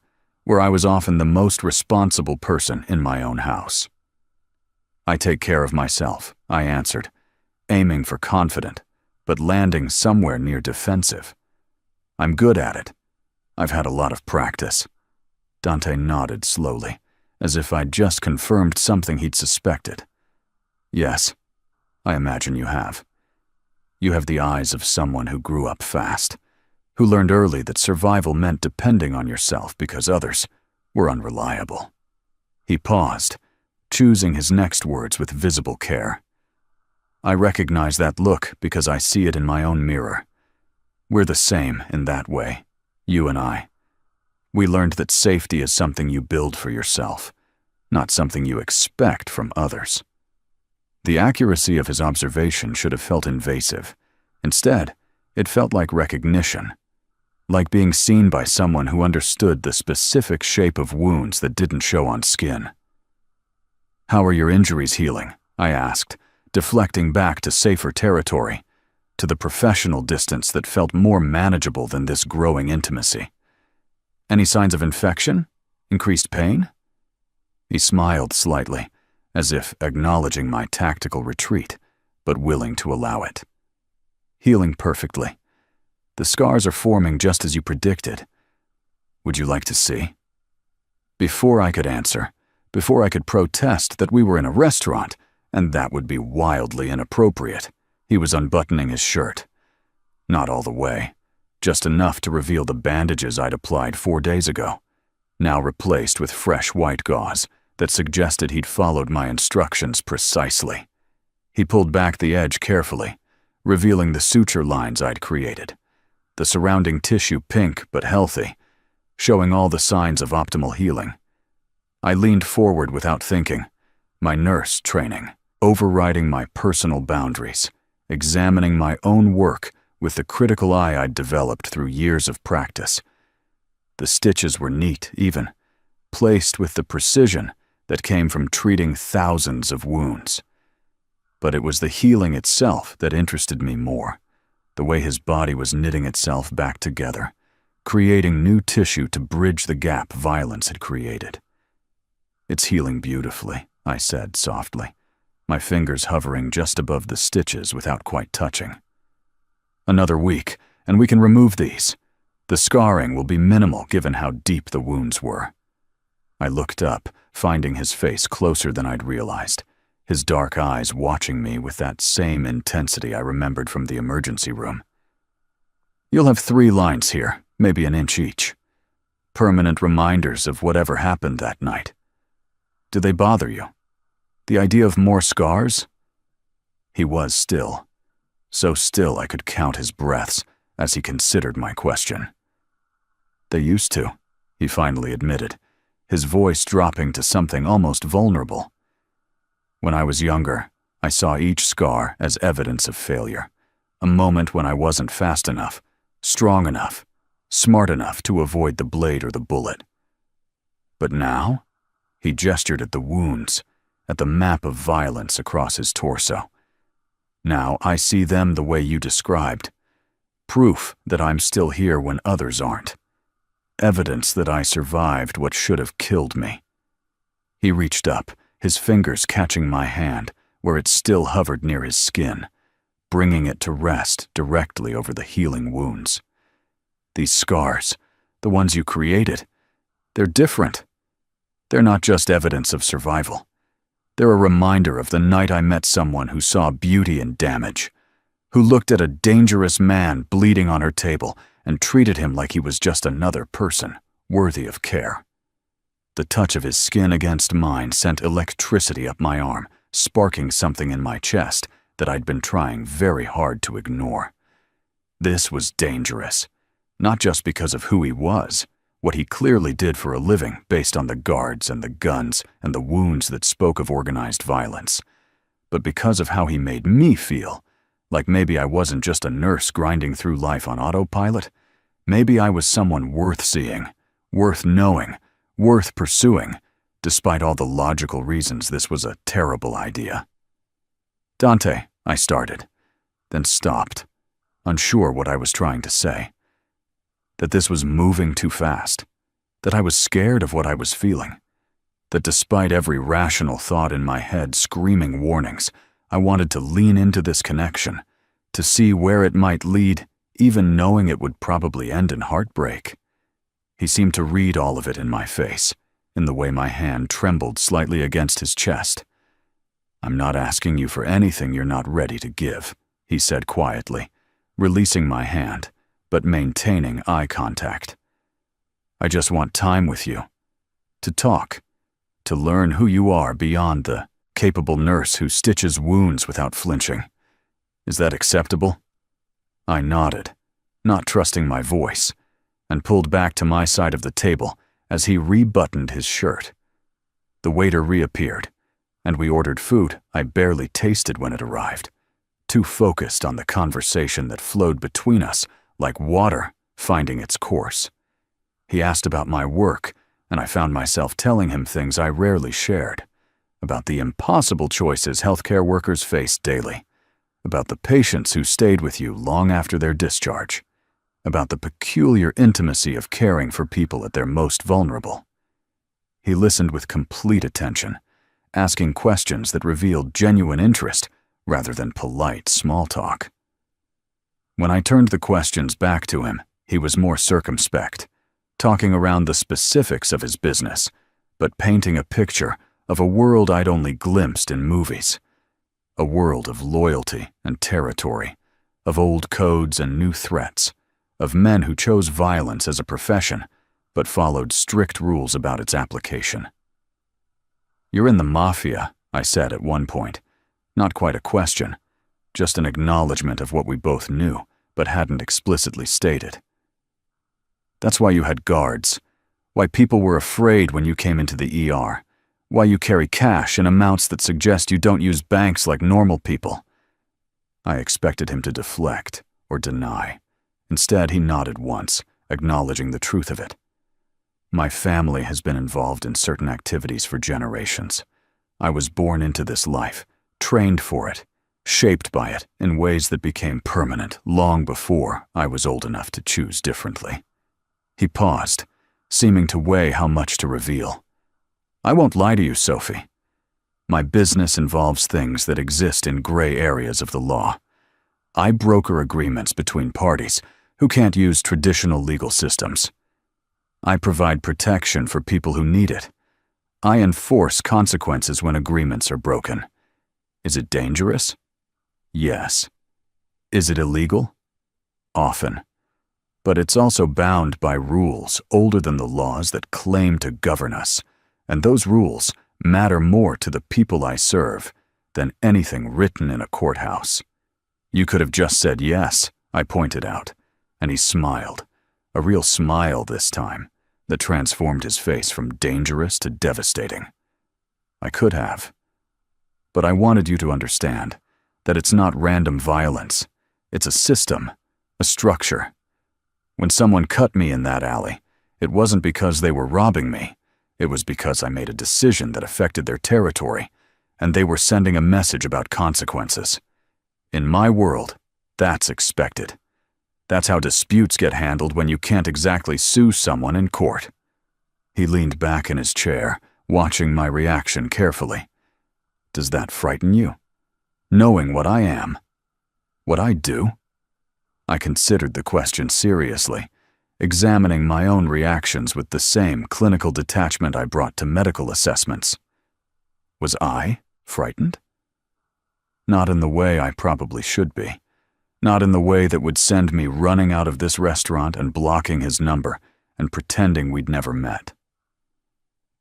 where I was often the most responsible person in my own house. I take care of myself, I answered, aiming for confident, but landing somewhere near defensive. I'm good at it. I've had a lot of practice. Dante nodded slowly, as if I'd just confirmed something he'd suspected. Yes, I imagine you have. You have the eyes of someone who grew up fast, who learned early that survival meant depending on yourself because others were unreliable. He paused, choosing his next words with visible care. I recognize that look because I see it in my own mirror. We're the same in that way, you and I. We learned that safety is something you build for yourself, not something you expect from others. The accuracy of his observation should have felt invasive. Instead, it felt like recognition. like being seen by someone who understood the specific shape of wounds that didn't show on skin. "How are your injuries healing?" I asked, deflecting back to safer territory, to the professional distance that felt more manageable than this growing intimacy. "Any signs of infection? Increased pain?" He smiled slightly, as if acknowledging my tactical retreat, but willing to allow it. "Healing perfectly. The scars are forming just as you predicted. Would you like to see?" Before I could answer, before I could protest that we were in a restaurant, and that would be wildly inappropriate, he was unbuttoning his shirt. Not all the way, just enough to reveal the bandages I'd applied 4 days ago, now replaced with fresh white gauze that suggested he'd followed my instructions precisely. He pulled back the edge carefully, revealing the suture lines I'd created, the surrounding tissue pink but healthy, showing all the signs of optimal healing. I leaned forward without thinking, my nurse training, overriding my personal boundaries, examining my own work with the critical eye I'd developed through years of practice. The stitches were neat, even, placed with the precision that came from treating thousands of wounds. But it was the healing itself that interested me more, the way his body was knitting itself back together, creating new tissue to bridge the gap violence had created. "It's healing beautifully," I said softly, my fingers hovering just above the stitches without quite touching. "Another week, and we can remove these. The scarring will be minimal given how deep the wounds were." I looked up, finding his face closer than I'd realized, his dark eyes watching me with that same intensity I remembered from the emergency room. "You'll have 3 lines here, maybe an inch each. Permanent reminders of whatever happened that night. Do they bother you? The idea of more scars?" He was still, so still I could count his breaths as he considered my question. "They used to," he finally admitted, his voice dropping to something almost vulnerable. "When I was younger, I saw each scar as evidence of failure, a moment when I wasn't fast enough, strong enough, smart enough to avoid the blade or the bullet. But now," he gestured at the wounds, at the map of violence across his torso. "Now I see them the way you described. Proof that I'm still here when others aren't. Evidence that I survived what should have killed me." He reached up, his fingers catching my hand where it still hovered near his skin, bringing it to rest directly over the healing wounds. "These scars, the ones you created, they're different. They're not just evidence of survival. They're a reminder of the night I met someone who saw beauty in damage, who looked at a dangerous man bleeding on her table and treated him like he was just another person, worthy of care. The touch of his skin against mine sent electricity up my arm, sparking something in my chest that I'd been trying very hard to ignore. This was dangerous, not just because of who he was, what he clearly did for a living based on the guards and the guns and the wounds that spoke of organized violence, but because of how he made me feel, like maybe I wasn't just a nurse grinding through life on autopilot. Maybe I was someone worth seeing, worth knowing, worth pursuing, despite all the logical reasons this was a terrible idea. "Dante," I started, then stopped, unsure what I was trying to say. That this was moving too fast, that I was scared of what I was feeling, that despite every rational thought in my head screaming warnings, I wanted to lean into this connection, to see where it might lead, even knowing it would probably end in heartbreak. He seemed to read all of it in my face, in the way my hand trembled slightly against his chest. "I'm not asking you for anything you're not ready to give," he said quietly, releasing my hand, but maintaining eye contact. "I just want time with you, to talk, to learn who you are beyond the capable nurse who stitches wounds without flinching. Is that acceptable?" I nodded, not trusting my voice, and pulled back to my side of the table as he rebuttoned his shirt. The waiter reappeared, and we ordered food I barely tasted when it arrived, too focused on the conversation that flowed between us like water finding its course. He asked about my work, and I found myself telling him things I rarely shared, about the impossible choices healthcare workers face daily, about the patients who stayed with you long after their discharge, about the peculiar intimacy of caring for people at their most vulnerable. He listened with complete attention, asking questions that revealed genuine interest rather than polite small talk. When I turned the questions back to him, he was more circumspect, talking around the specifics of his business, but painting a picture of a world I'd only glimpsed in movies. A world of loyalty and territory, of old codes and new threats, of men who chose violence as a profession, but followed strict rules about its application. "You're in the Mafia," I said at one point. Not quite a question, just an acknowledgement of what we both knew, but hadn't explicitly stated. "That's why you had guards, why people were afraid when you came into the ER, why you carry cash in amounts that suggest you don't use banks like normal people." I expected him to deflect or deny. Instead, he nodded once, acknowledging the truth of it. "My family has been involved in certain activities for generations. I was born into this life, trained for it, shaped by it in ways that became permanent long before I was old enough to choose differently." He paused, seeming to weigh how much to reveal. "I won't lie to you, Sophie. My business involves things that exist in gray areas of the law. I broker agreements between parties who can't use traditional legal systems. I provide protection for people who need it. I enforce consequences when agreements are broken. Is it dangerous? Yes. Is it illegal? Often. But it's also bound by rules older than the laws that claim to govern us, and those rules matter more to the people I serve than anything written in a courthouse." "You could have just said yes," I pointed out, and he smiled, a real smile this time, that transformed his face from dangerous to devastating. "I could have. But I wanted you to understand that it's not random violence. It's a system, a structure. When someone cut me in that alley, it wasn't because they were robbing me. It was because I made a decision that affected their territory, and they were sending a message about consequences. In my world, that's expected. That's how disputes get handled when you can't exactly sue someone in court." He leaned back in his chair, watching my reaction carefully. "Does that frighten you? Knowing what I am? What I do?" I considered the question seriously, examining my own reactions with the same clinical detachment I brought to medical assessments. Was I frightened? Not in the way I probably should be. Not in the way that would send me running out of this restaurant and blocking his number and pretending we'd never met.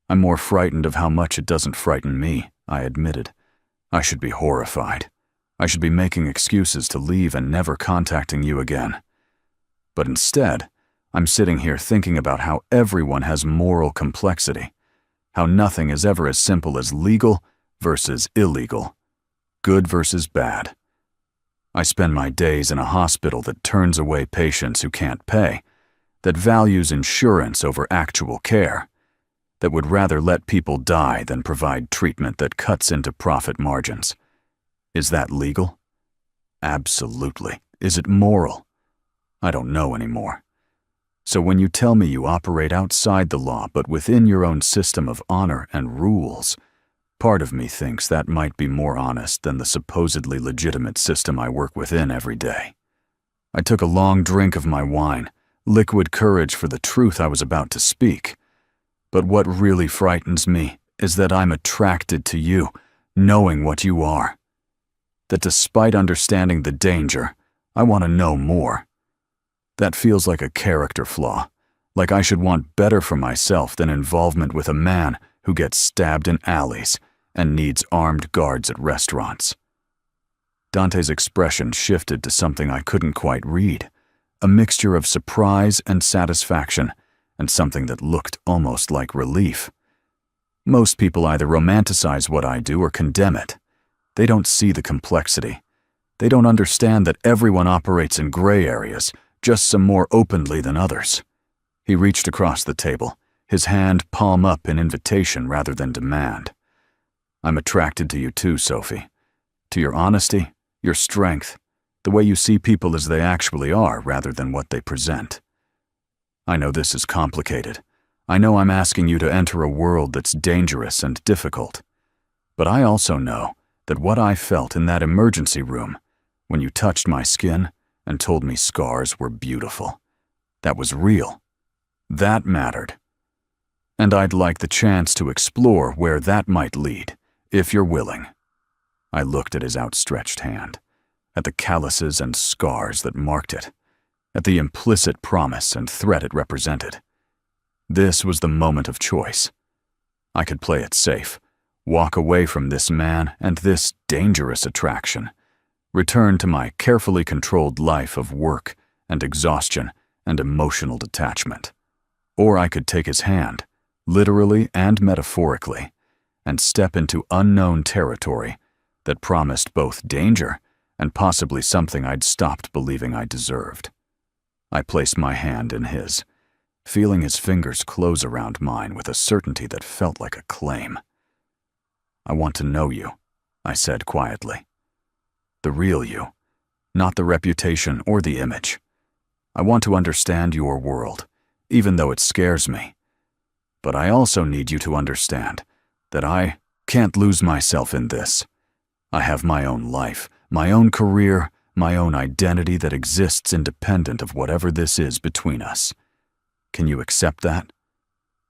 "I'm more frightened of how much it doesn't frighten me," I admitted. "I should be horrified. I should be making excuses to leave and never contacting you again. But instead, I'm sitting here thinking about how everyone has moral complexity, how nothing is ever as simple as legal versus illegal, good versus bad. I spend my days in a hospital that turns away patients who can't pay, that values insurance over actual care, that would rather let people die than provide treatment that cuts into profit margins. Is that legal? Absolutely. Is it moral? I don't know anymore. So when you tell me you operate outside the law but within your own system of honor and rules, part of me thinks that might be more honest than the supposedly legitimate system I work within every day. I took a long drink of my wine, liquid courage for the truth I was about to speak. But what really frightens me is that I'm attracted to you, knowing what you are. That despite understanding the danger, I want to know more. That feels like a character flaw, like I should want better for myself than involvement with a man who gets stabbed in alleys and needs armed guards at restaurants. Dante's expression shifted to something I couldn't quite read, a mixture of surprise and satisfaction, and something that looked almost like relief. Most people either romanticize what I do or condemn it. They don't see the complexity. They don't understand that everyone operates in gray areas, just some more openly than others. He reached across the table, his hand palm up in invitation rather than demand. I'm attracted to you too, Sophie. To your honesty, your strength, the way you see people as they actually are rather than what they present. I know this is complicated. I know I'm asking you to enter a world that's dangerous and difficult. But I also know that what I felt in that emergency room, when you touched my skin and told me scars were beautiful, that was real. That mattered. And I'd like the chance to explore where that might lead, if you're willing. I looked at his outstretched hand, at the calluses and scars that marked it, at the implicit promise and threat it represented. This was the moment of choice. I could play it safe, walk away from this man and this dangerous attraction, return to my carefully controlled life of work and exhaustion and emotional detachment. Or I could take his hand, literally and metaphorically, and step into unknown territory that promised both danger and possibly something I'd stopped believing I deserved. I placed my hand in his, feeling his fingers close around mine with a certainty that felt like a claim. I want to know you, I said quietly. The real you, not the reputation or the image. I want to understand your world, even though it scares me. But I also need you to understand that I can't lose myself in this. I have my own life, my own career, my own identity that exists independent of whatever this is between us. Can you accept that?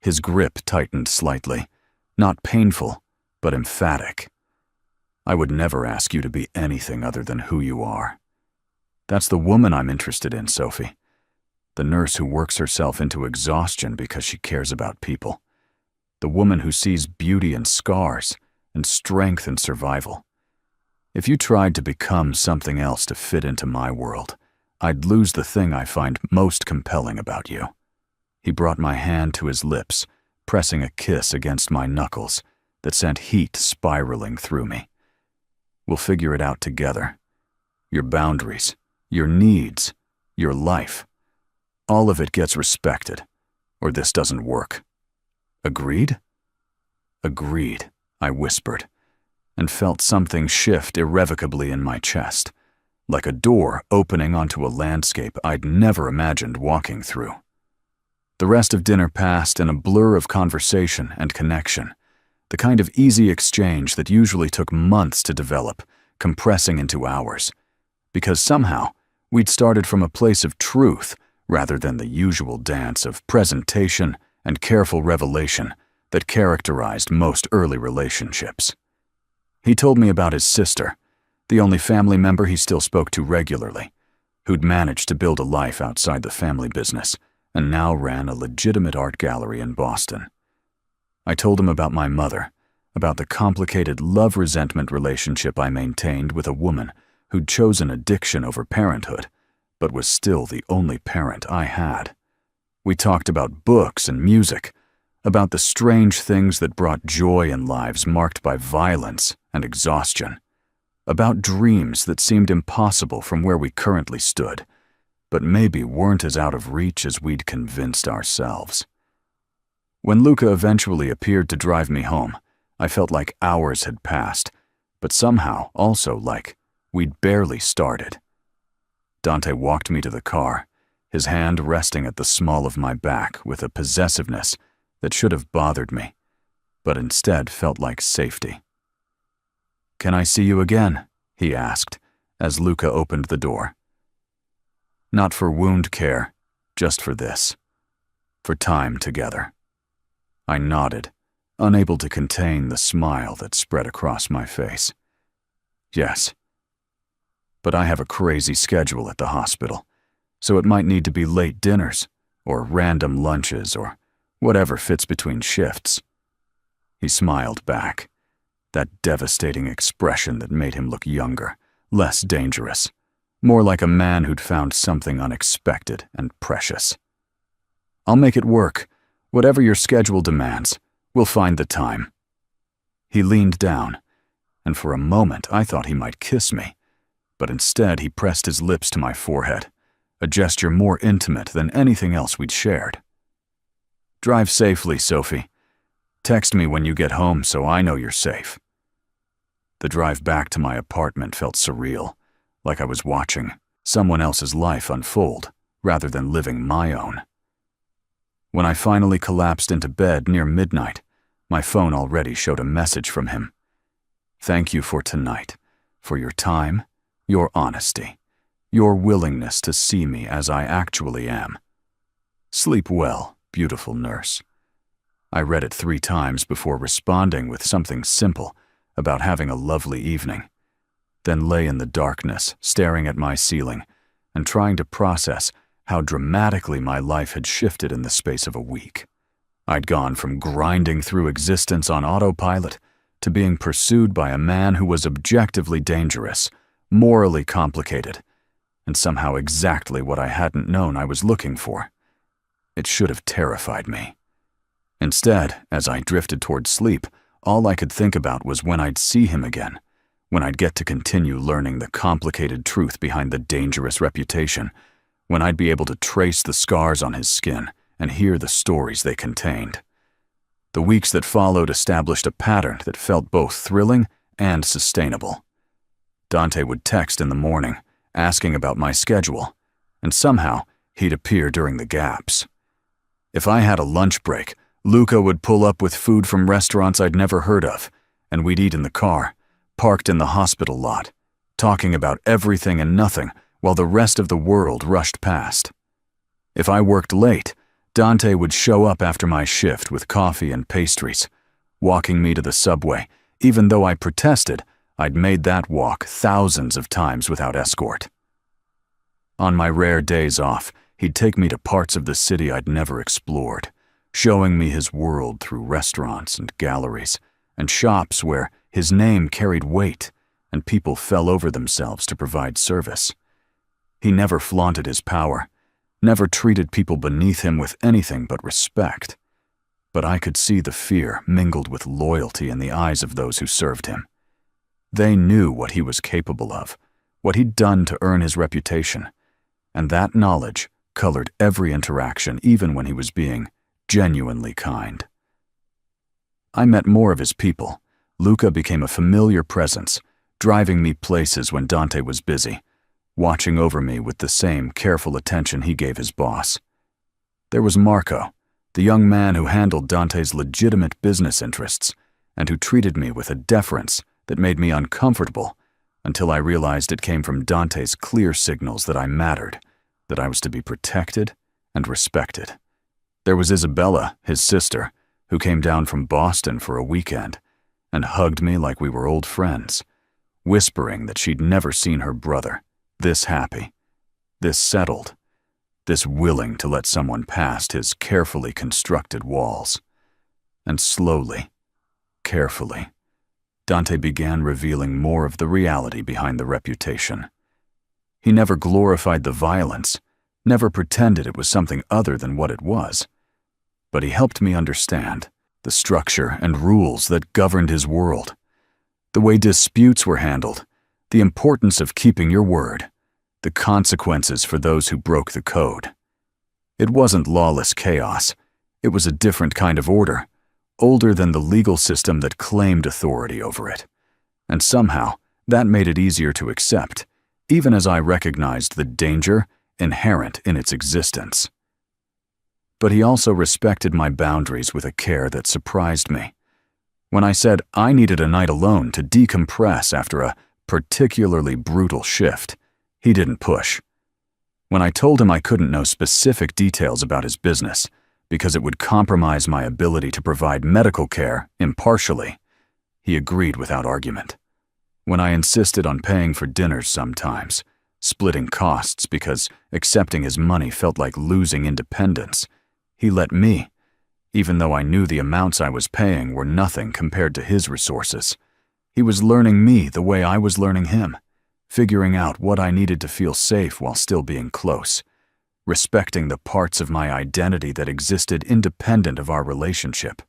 His grip tightened slightly, not painful, but emphatic. I would never ask you to be anything other than who you are. That's the woman I'm interested in, Sophie. The nurse who works herself into exhaustion because she cares about people. The woman who sees beauty in scars and strength in survival. If you tried to become something else to fit into my world, I'd lose the thing I find most compelling about you. He brought my hand to his lips, pressing a kiss against my knuckles that sent heat spiraling through me. We'll figure it out together. Your boundaries, your needs, your life. All of it gets respected, or this doesn't work. Agreed? Agreed, I whispered, and felt something shift irrevocably in my chest, like a door opening onto a landscape I'd never imagined walking through. The rest of dinner passed in a blur of conversation and connection, the kind of easy exchange that usually took months to develop, compressing into hours, because somehow we'd started from a place of truth rather than the usual dance of presentation and careful revelation that characterized most early relationships. He told me about his sister, the only family member he still spoke to regularly, who'd managed to build a life outside the family business and now ran a legitimate art gallery in Boston. I told him about my mother, about the complicated love-resentment relationship I maintained with a woman who'd chosen addiction over parenthood, but was still the only parent I had. We talked about books and music, about the strange things that brought joy in lives marked by violence and exhaustion, about dreams that seemed impossible from where we currently stood, but maybe weren't as out of reach as we'd convinced ourselves. When Luca eventually appeared to drive me home, I felt like hours had passed, but somehow also like we'd barely started. Dante walked me to the car, his hand resting at the small of my back with a possessiveness that should have bothered me, but instead felt like safety. "Can I see you again?" he asked, as Luca opened the door. Not for wound care, just for this. For time together. I nodded, unable to contain the smile that spread across my face. Yes. But I have a crazy schedule at the hospital, so it might need to be late dinners, or random lunches, or whatever fits between shifts. He smiled back, that devastating expression that made him look younger, less dangerous, more like a man who'd found something unexpected and precious. "I'll make it work. Whatever your schedule demands, we'll find the time." He leaned down, and for a moment I thought he might kiss me, but instead he pressed his lips to my forehead, a gesture more intimate than anything else we'd shared. "Drive safely, Sophie. Text me when you get home so I know you're safe." The drive back to my apartment felt surreal, like I was watching someone else's life unfold rather than living my own. When I finally collapsed into bed near midnight, my phone already showed a message from him. "Thank you for tonight, for your time, your honesty, your willingness to see me as I actually am. Sleep well, beautiful nurse." I read it 3 times before responding with something simple about having a lovely evening, then lay in the darkness, staring at my ceiling and trying to process how dramatically my life had shifted in the space of a week. I'd gone from grinding through existence on autopilot to being pursued by a man who was objectively dangerous, morally complicated, and somehow exactly what I hadn't known I was looking for. It should have terrified me. Instead, as I drifted toward sleep, all I could think about was when I'd see him again, when I'd get to continue learning the complicated truth behind the dangerous reputation, when I'd be able to trace the scars on his skin and hear the stories they contained. The weeks that followed established a pattern that felt both thrilling and sustainable. Dante would text in the morning, asking about my schedule, and somehow he'd appear during the gaps. If I had a lunch break, Luca would pull up with food from restaurants I'd never heard of, and we'd eat in the car, parked in the hospital lot, talking about everything and nothing while the rest of the world rushed past. If I worked late, Dante would show up after my shift with coffee and pastries, walking me to the subway, even though I protested I'd made that walk thousands of times without escort. On my rare days off, he'd take me to parts of the city I'd never explored, showing me his world through restaurants and galleries and shops where his name carried weight and people fell over themselves to provide service. He never flaunted his power, never treated people beneath him with anything but respect. But I could see the fear mingled with loyalty in the eyes of those who served him. They knew what he was capable of, what he'd done to earn his reputation, and that knowledge colored every interaction, even when he was being genuinely kind. I met more of his people. Luca became a familiar presence, driving me places when Dante was busy, watching over me with the same careful attention he gave his boss. There was Marco, the young man who handled Dante's legitimate business interests and who treated me with a deference that made me uncomfortable until I realized it came from Dante's clear signals that I mattered, that I was to be protected and respected. There was Isabella, his sister, who came down from Boston for a weekend and hugged me like we were old friends, whispering that she'd never seen her brother this happy, this settled, this willing to let someone past his carefully constructed walls. And slowly, carefully, Dante began revealing more of the reality behind the reputation. He never glorified the violence, never pretended it was something other than what it was. But he helped me understand the structure and rules that governed his world, the way disputes were handled, the importance of keeping your word, the consequences for those who broke the code. It wasn't lawless chaos. It was a different kind of order, older than the legal system that claimed authority over it. And somehow, that made it easier to accept, even as I recognized the danger inherent in its existence. But he also respected my boundaries with a care that surprised me. When I said I needed a night alone to decompress after a particularly brutal shift, he didn't push. When I told him I couldn't know specific details about his business because it would compromise my ability to provide medical care impartially, he agreed without argument. When I insisted on paying for dinners sometimes, splitting costs because accepting his money felt like losing independence, he let me, even though I knew the amounts I was paying were nothing compared to his resources. He was learning me the way I was learning him, figuring out what I needed to feel safe while still being close, respecting the parts of my identity that existed independent of our relationship.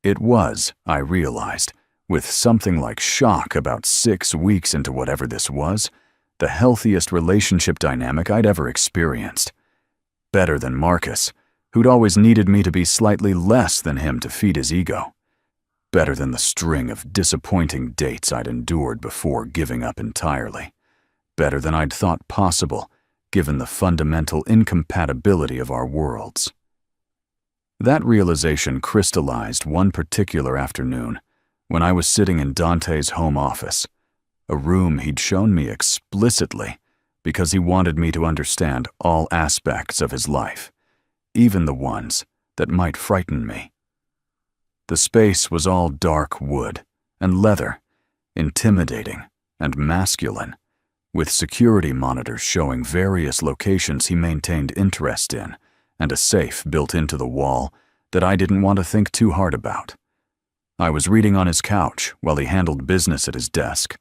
It was, I realized, with something like shock about 6 weeks into whatever this was, the healthiest relationship dynamic I'd ever experienced. Better than Marcus, who'd always needed me to be slightly less than him to feed his ego. Better than the string of disappointing dates I'd endured before giving up entirely. Better than I'd thought possible, given the fundamental incompatibility of our worlds. That realization crystallized one particular afternoon when I was sitting in Dante's home office, a room he'd shown me explicitly because he wanted me to understand all aspects of his life, even the ones that might frighten me. The space was all dark wood and leather, intimidating and masculine, with security monitors showing various locations he maintained interest in, and a safe built into the wall that I didn't want to think too hard about. I was reading on his couch while he handled business at his desk,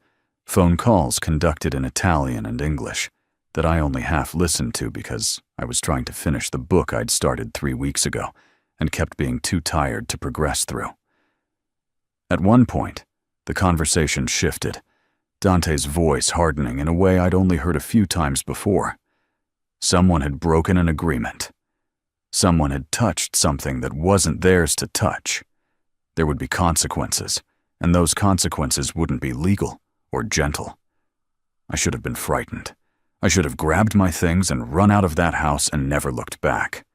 phone calls conducted in Italian and English that I only half listened to because I was trying to finish the book I'd started 3 weeks ago and kept being too tired to progress through. At one point, the conversation shifted, Dante's voice hardening in a way I'd only heard a few times before. Someone had broken an agreement. Someone had touched something that wasn't theirs to touch. There would be consequences, and those consequences wouldn't be legal or gentle. I should have been frightened. I should have grabbed my things and run out of that house and never looked back.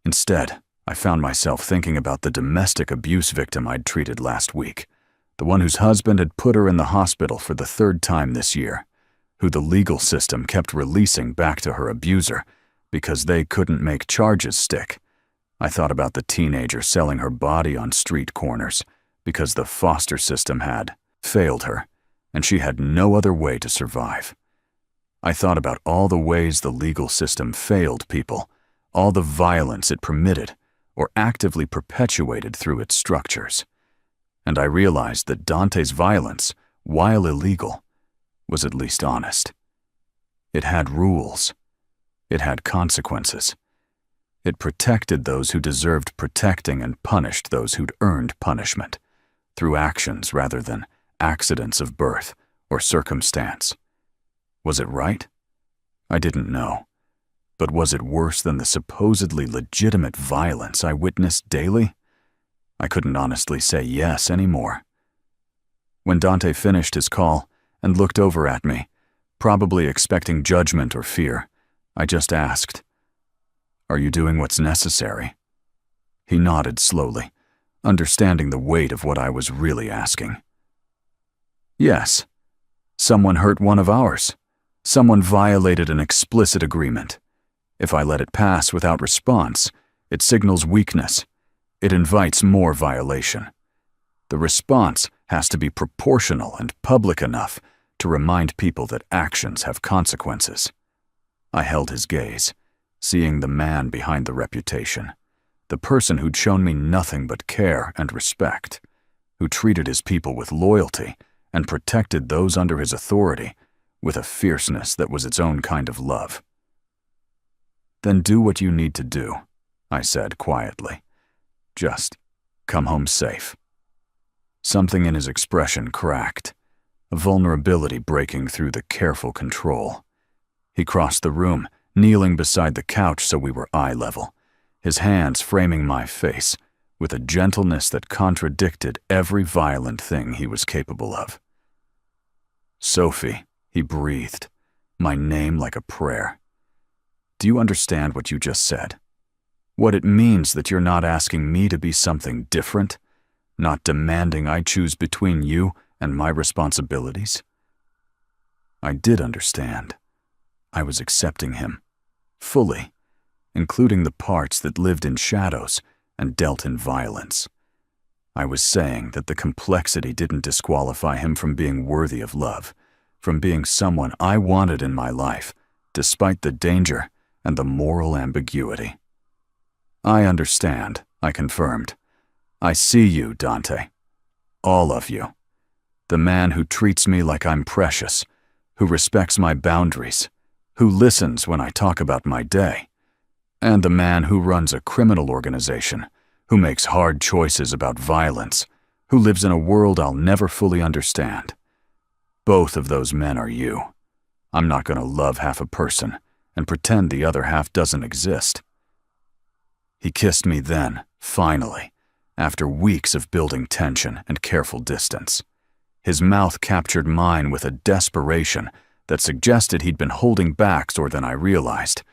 Instead, I found myself thinking about the domestic abuse victim I'd treated last week, the one whose husband had put her in the hospital for the 3rd time this year, who the legal system kept releasing back to her abuser because they couldn't make charges stick. I thought about the teenager selling her body on street corners because the foster system had failed her, and she had no other way to survive. I thought about all the ways the legal system failed people, all the violence it permitted or actively perpetuated through its structures. And I realized that Dante's violence, while illegal, was at least honest. It had rules. It had consequences. It protected those who deserved protecting and punished those who'd earned punishment, through actions rather than accidents of birth or circumstance. Was it right? I didn't know. But was it worse than the supposedly legitimate violence I witnessed daily? I couldn't honestly say yes anymore. When Dante finished his call and looked over at me, probably expecting judgment or fear, I just asked, "Are you doing what's necessary?" He nodded slowly, understanding the weight of what I was really asking. "Yes. Someone hurt one of ours. Someone violated an explicit agreement. If I let it pass without response, it signals weakness. It invites more violation. The response has to be proportional and public enough to remind people that actions have consequences." I held his gaze, seeing the man behind the reputation, the person who'd shown me nothing but care and respect, who treated his people with loyalty and protected those under his authority with a fierceness that was its own kind of love. "Then do what you need to do," I said quietly. "Just come home safe." Something in his expression cracked, a vulnerability breaking through the careful control. He crossed the room, kneeling beside the couch so we were eye level, his hands framing my face with a gentleness that contradicted every violent thing he was capable of. "Sophie," he breathed, my name like a prayer. "Do you understand what you just said? What it means that you're not asking me to be something different, not demanding I choose between you and my responsibilities?" I did understand. I was accepting him, fully, including the parts that lived in shadows and dealt in violence. I was saying that the complexity didn't disqualify him from being worthy of love, from being someone I wanted in my life, despite the danger and the moral ambiguity. "I understand," I confirmed. "I see you, Dante. All of you. The man who treats me like I'm precious, who respects my boundaries, who listens when I talk about my day, and the man who runs a criminal organization, who makes hard choices about violence, who lives in a world I'll never fully understand. Both of those men are you. I'm not going to love half a person and pretend the other half doesn't exist. He kissed me then, finally, after weeks of building tension and careful distance. His mouth captured mine with a desperation that suggested he'd been holding back more than I realized,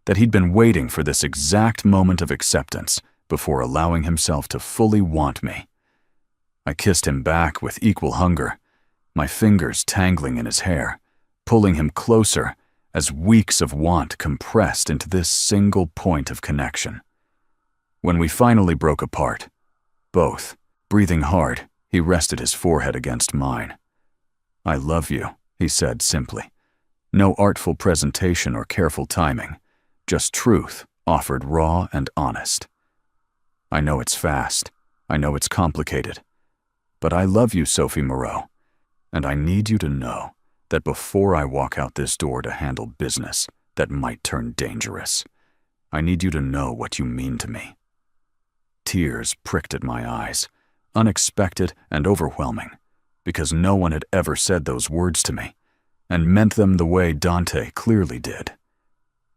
that he'd been waiting for this exact moment of acceptance before allowing himself to fully want me. I kissed him back with equal hunger, my fingers tangling in his hair, pulling him closer as weeks of want compressed into this single point of connection. When we finally broke apart, both, breathing hard, he rested his forehead against mine. "I love you," he said simply. No artful presentation or careful timing, just truth offered raw and honest. "I know it's fast, I know it's complicated, but I love you, Sophie Moreau, and I need you to know that before I walk out this door to handle business that might turn dangerous, I need you to know what you mean to me." Tears pricked at my eyes, unexpected and overwhelming, because no one had ever said those words to me, and meant them the way Dante clearly did.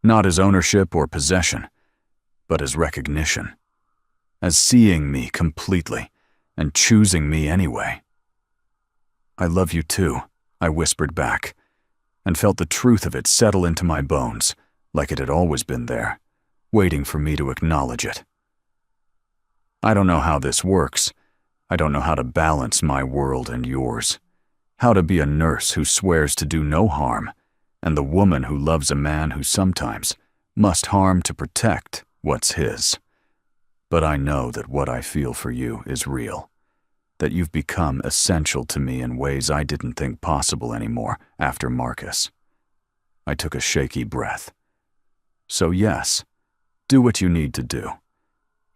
Not as ownership or possession, but as recognition, as seeing me completely and choosing me anyway. "I love you too," I whispered back, and felt the truth of it settle into my bones, like it had always been there, waiting for me to acknowledge it. I don't know how this works. I don't know how to balance my world and yours, how to be a nurse who swears to do no harm, and the woman who loves a man who sometimes must harm to protect what's his. But I know that what I feel for you is real, that you've become essential to me in ways I didn't think possible anymore after Marcus. I took a shaky breath. So yes, do what you need to do.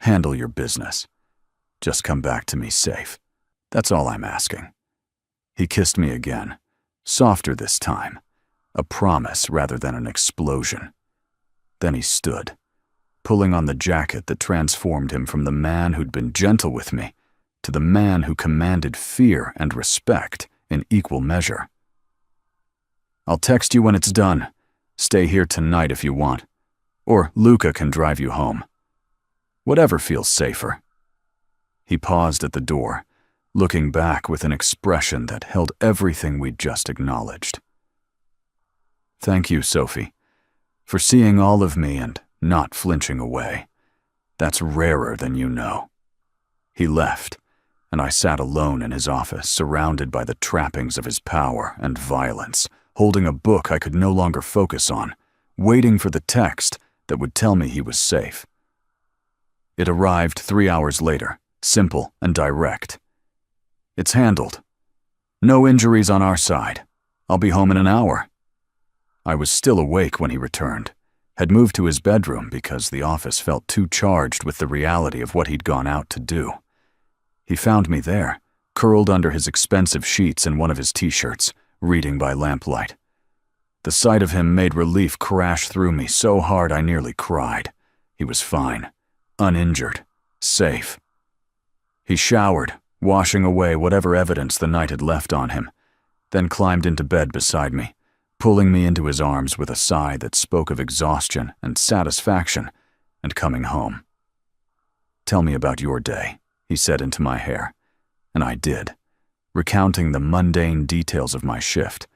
Handle your business. Just come back to me safe. That's all I'm asking. He kissed me again, softer this time, a promise rather than an explosion. Then he stood, pulling on the jacket that transformed him from the man who'd been gentle with me to the man who commanded fear and respect in equal measure. "I'll text you when it's done. Stay here tonight if you want, or Luca can drive you home. Whatever feels safer." He paused at the door, looking back with an expression that held everything we'd just acknowledged. "Thank you, Sophie, for seeing all of me and not flinching away. That's rarer than you know." He left, and I sat alone in his office, surrounded by the trappings of his power and violence, holding a book I could no longer focus on, waiting for the text that would tell me he was safe. It arrived 3 hours later, simple and direct. "It's handled. No injuries on our side. I'll be home in an hour." I was still awake when he returned, had moved to his bedroom because the office felt too charged with the reality of what he'd gone out to do. He found me there, curled under his expensive sheets in one of his t-shirts, reading by lamplight. The sight of him made relief crash through me so hard I nearly cried. He was fine, uninjured, safe. He showered, washing away whatever evidence the night had left on him, then climbed into bed beside me, pulling me into his arms with a sigh that spoke of exhaustion and satisfaction and coming home. "Tell me about your day," he said into my hair, and I did, recounting the mundane details of my shift,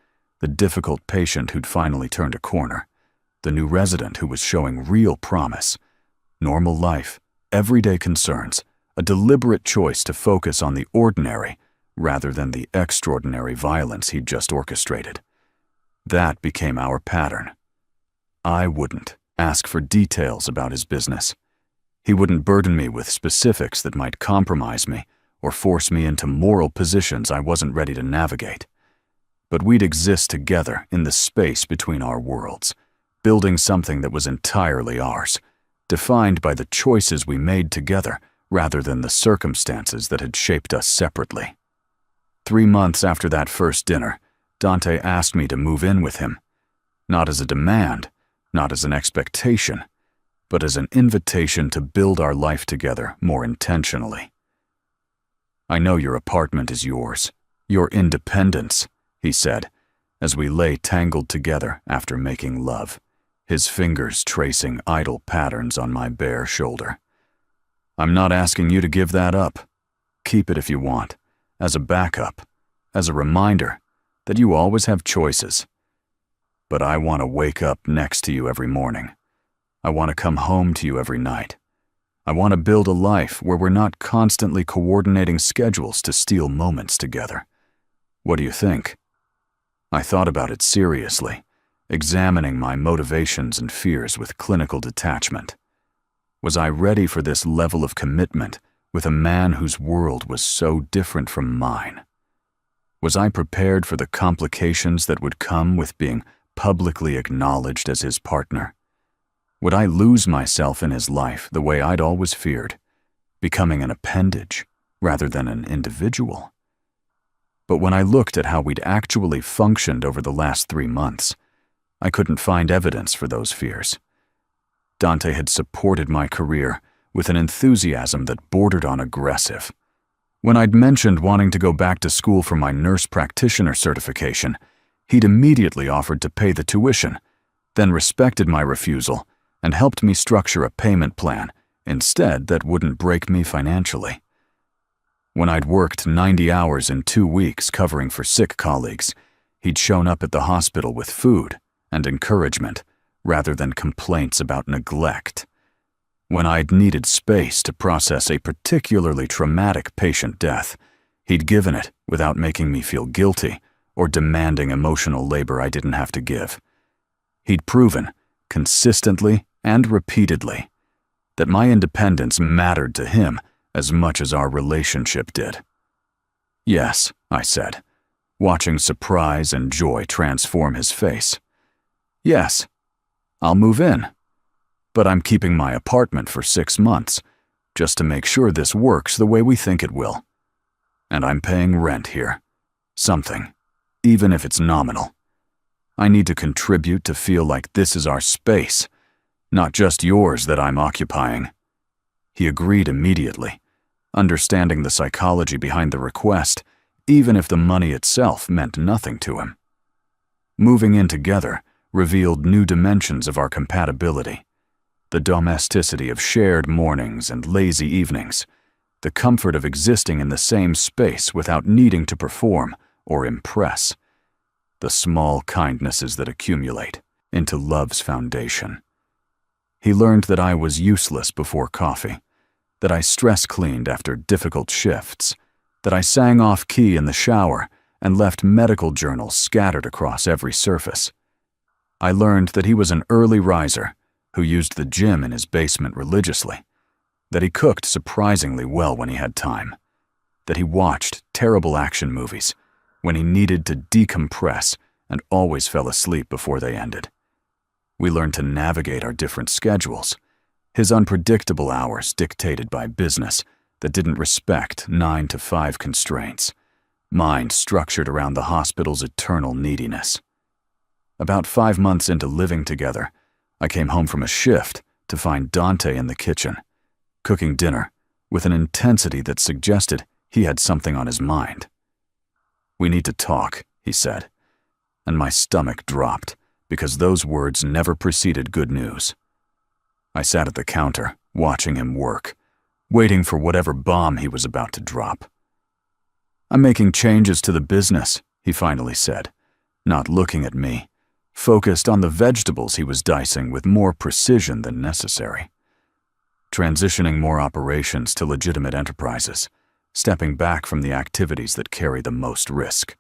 the difficult patient who'd finally turned a corner, the new resident who was showing real promise, normal life, everyday concerns, a deliberate choice to focus on the ordinary rather than the extraordinary violence he'd just orchestrated. That became our pattern. I wouldn't ask for details about his business. He wouldn't burden me with specifics that might compromise me or force me into moral positions I wasn't ready to navigate. But we'd exist together in the space between our worlds, building something that was entirely ours, defined by the choices we made together rather than the circumstances that had shaped us separately. 3 months after that first dinner, Dante asked me to move in with him, not as a demand, not as an expectation, but as an invitation to build our life together more intentionally. "I know your apartment is yours, your independence," he said, as we lay tangled together after making love, his fingers tracing idle patterns on my bare shoulder. I'm not asking you to give that up. Keep it if you want, as a backup, as a reminder that you always have choices. But I want to wake up next to you every morning. I want to come home to you every night. I want to build a life where we're not constantly coordinating schedules to steal moments together. What do you think? I thought about it seriously, examining my motivations and fears with clinical detachment. Was I ready for this level of commitment with a man whose world was so different from mine? Was I prepared for the complications that would come with being publicly acknowledged as his partner? Would I lose myself in his life the way I'd always feared, becoming an appendage rather than an individual? But when I looked at how we'd actually functioned over the last 3 months, I couldn't find evidence for those fears. Dante had supported my career with an enthusiasm that bordered on aggressive. When I'd mentioned wanting to go back to school for my nurse practitioner certification, he'd immediately offered to pay the tuition, then respected my refusal and helped me structure a payment plan instead that wouldn't break me financially. When I'd worked 90 hours in 2 weeks covering for sick colleagues, he'd shown up at the hospital with food and encouragement rather than complaints about neglect. When I'd needed space to process a particularly traumatic patient death, he'd given it without making me feel guilty or demanding emotional labor I didn't have to give. He'd proven, consistently and repeatedly, that my independence mattered to him as much as our relationship did. Yes, I said, watching surprise and joy transform his face. Yes, I'll move in, but I'm keeping my apartment for 6 months, just to make sure this works the way we think it will. And I'm paying rent here. Something, even if it's nominal. I need to contribute to feel like this is our space, not just yours that I'm occupying. He agreed immediately, understanding the psychology behind the request, even if the money itself meant nothing to him. Moving in together revealed new dimensions of our compatibility. The domesticity of shared mornings and lazy evenings, the comfort of existing in the same space without needing to perform or impress, the small kindnesses that accumulate into love's foundation. He learned that I was useless before coffee, that I stress-cleaned after difficult shifts, that I sang off-key in the shower and left medical journals scattered across every surface. I learned that he was an early riser who used the gym in his basement religiously, that he cooked surprisingly well when he had time, that he watched terrible action movies when he needed to decompress and always fell asleep before they ended. We learned to navigate our different schedules, his unpredictable hours dictated by business that didn't respect 9 to 5 constraints, mine structured around the hospital's eternal neediness. About 5 months into living together, I came home from a shift to find Dante in the kitchen, cooking dinner with an intensity that suggested he had something on his mind. "We need to talk," he said, and my stomach dropped because those words never preceded good news. I sat at the counter, watching him work, waiting for whatever bomb he was about to drop. "I'm making changes to the business," he finally said, not looking at me, focused on the vegetables he was dicing with more precision than necessary. Transitioning more operations to legitimate enterprises, stepping back from the activities that carry the most risk.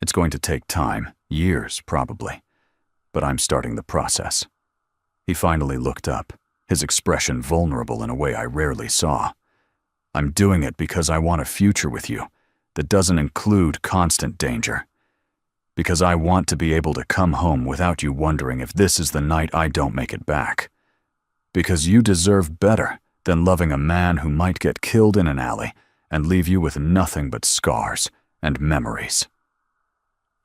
It's going to take time, years probably, but I'm starting the process. He finally looked up, his expression vulnerable in a way I rarely saw. "I'm doing it because I want a future with you that doesn't include constant danger. Because I want to be able to come home without you wondering if this is the night I don't make it back. Because you deserve better than loving a man who might get killed in an alley and leave you with nothing but scars and memories."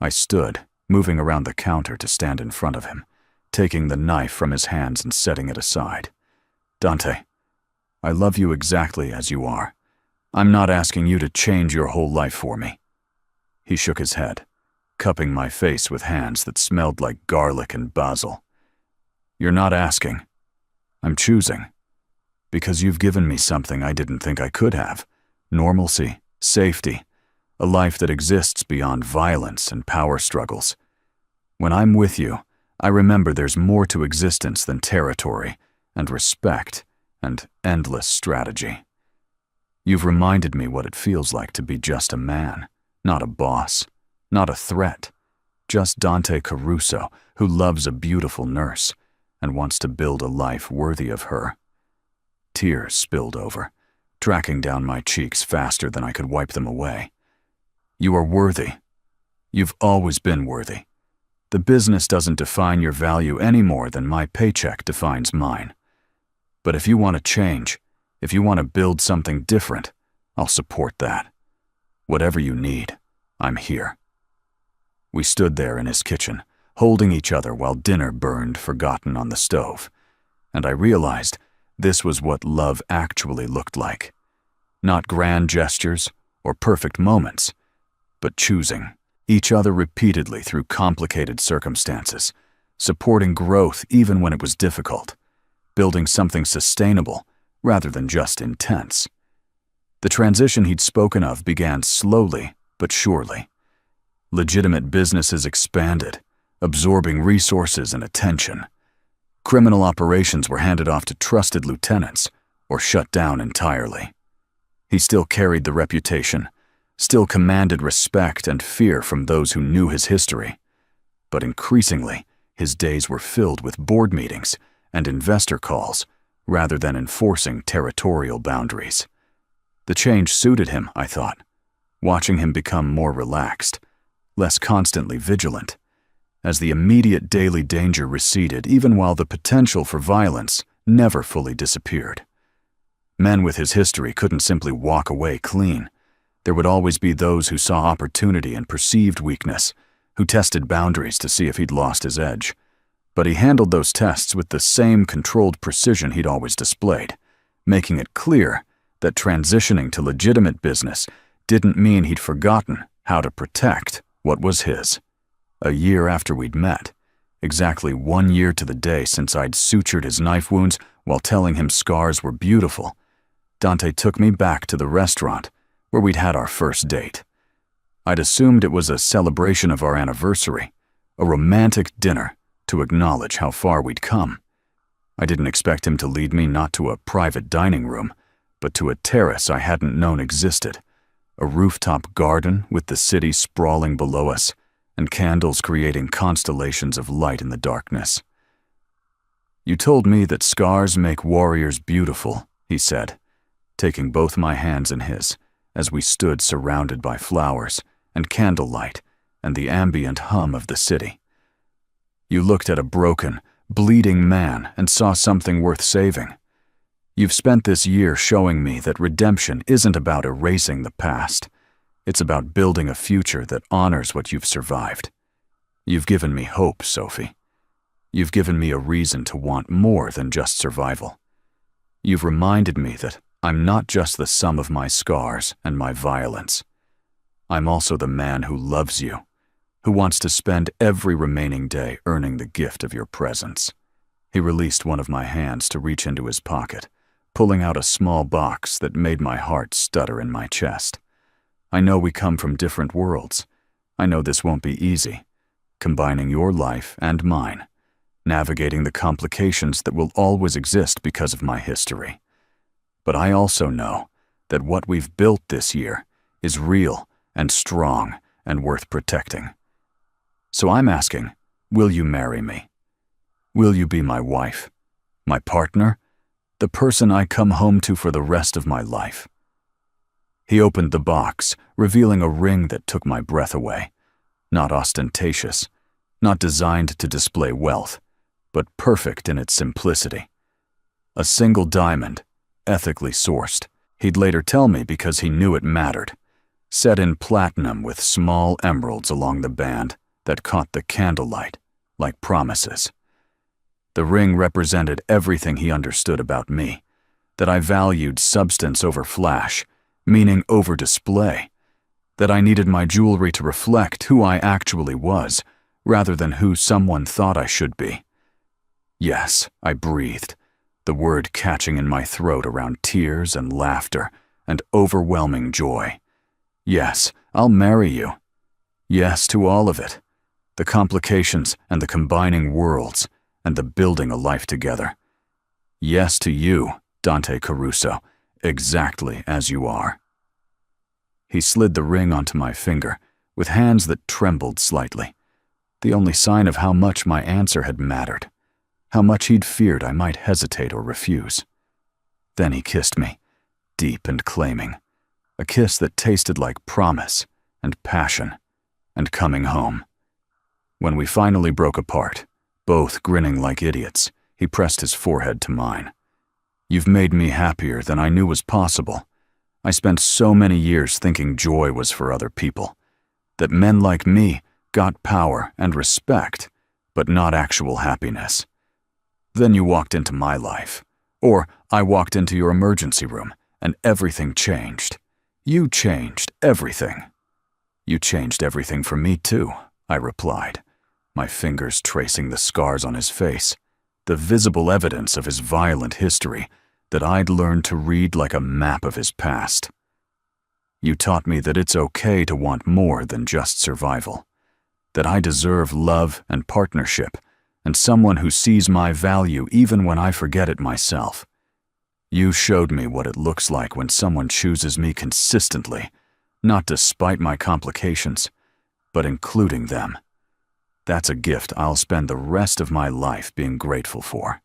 I stood, moving around the counter to stand in front of him, taking the knife from his hands and setting it aside. "Dante, I love you exactly as you are. I'm not asking you to change your whole life for me." He shook his head, cupping my face with hands that smelled like garlic and basil. "You're not asking. I'm choosing. Because you've given me something I didn't think I could have. Normalcy, safety, a life that exists beyond violence and power struggles. When I'm with you, I remember there's more to existence than territory and respect and endless strategy. You've reminded me what it feels like to be just a man, not a boss, not a threat, just Dante Caruso who loves a beautiful nurse and wants to build a life worthy of her." Tears spilled over, tracking down my cheeks faster than I could wipe them away. "You are worthy. You've always been worthy. The business doesn't define your value any more than my paycheck defines mine. But if you want to change, if you want to build something different, I'll support that. Whatever you need, I'm here." We stood there in his kitchen, holding each other while dinner burned forgotten on the stove, and I realized this was what love actually looked like. Not grand gestures or perfect moments, but choosing each other repeatedly through complicated circumstances, supporting growth even when it was difficult, building something sustainable rather than just intense. The transition he'd spoken of began slowly but surely. Legitimate businesses expanded, absorbing resources and attention. Criminal operations were handed off to trusted lieutenants or shut down entirely. He still carried the reputation, still commanded respect and fear from those who knew his history. But increasingly, his days were filled with board meetings and investor calls rather than enforcing territorial boundaries. The change suited him, I thought, watching him become more relaxed, less constantly vigilant, as the immediate daily danger receded even while the potential for violence never fully disappeared. Men with his history couldn't simply walk away clean. There would always be those who saw opportunity and perceived weakness, who tested boundaries to see if he'd lost his edge. But he handled those tests with the same controlled precision he'd always displayed, making it clear that transitioning to legitimate business didn't mean he'd forgotten how to protect what was his. A year after we'd met, exactly 1 year to the day since I'd sutured his knife wounds while telling him scars were beautiful, Dante took me back to the restaurant where we'd had our first date. I'd assumed it was a celebration of our anniversary, a romantic dinner to acknowledge how far we'd come. I didn't expect him to lead me not to a private dining room, but to a terrace I hadn't known existed, a rooftop garden with the city sprawling below us and candles creating constellations of light in the darkness. "You told me that scars make warriors beautiful," he said, taking both my hands in his as we stood surrounded by flowers and candlelight and the ambient hum of the city. "You looked at a broken, bleeding man and saw something worth saving. You've spent this year showing me that redemption isn't about erasing the past. It's about building a future that honors what you've survived. You've given me hope, Sophie. You've given me a reason to want more than just survival. You've reminded me that I'm not just the sum of my scars and my violence. I'm also the man who loves you, who wants to spend every remaining day earning the gift of your presence." He released one of my hands to reach into his pocket, pulling out a small box that made my heart stutter in my chest. "I know we come from different worlds. I know this won't be easy, combining your life and mine, navigating the complications that will always exist because of my history. But I also know that what we've built this year is real and strong and worth protecting. So I'm asking, will you marry me? Will you be my wife, my partner, the person I come home to for the rest of my life?" He opened the box, revealing a ring that took my breath away. Not ostentatious, not designed to display wealth, but perfect in its simplicity. A single diamond, ethically sourced, he'd later tell me because he knew it mattered, set in platinum with small emeralds along the band that caught the candlelight like promises. The ring represented everything he understood about me, that I valued substance over flash, meaning over display, that I needed my jewelry to reflect who I actually was, rather than who someone thought I should be. Yes, I breathed, the word catching in my throat around tears and laughter and overwhelming joy. Yes, I'll marry you. Yes to all of it. The complications and the combining worlds and the building a life together. Yes to you, Dante Caruso, exactly as you are. He slid the ring onto my finger with hands that trembled slightly, the only sign of how much my answer had mattered, how much he'd feared I might hesitate or refuse. Then he kissed me, deep and claiming, a kiss that tasted like promise and passion and coming home. When we finally broke apart, both grinning like idiots, he pressed his forehead to mine. You've made me happier than I knew was possible. I spent so many years thinking joy was for other people, that men like me got power and respect, but not actual happiness. Then you walked into my life, or I walked into your emergency room, and everything changed. You changed everything. You changed everything for me too, I replied, my fingers tracing the scars on his face, the visible evidence of his violent history that I'd learned to read like a map of his past. You taught me that it's okay to want more than just survival, that I deserve love and partnership, and someone who sees my value even when I forget it myself. You showed me what it looks like when someone chooses me consistently, not despite my complications, but including them. That's a gift I'll spend the rest of my life being grateful for.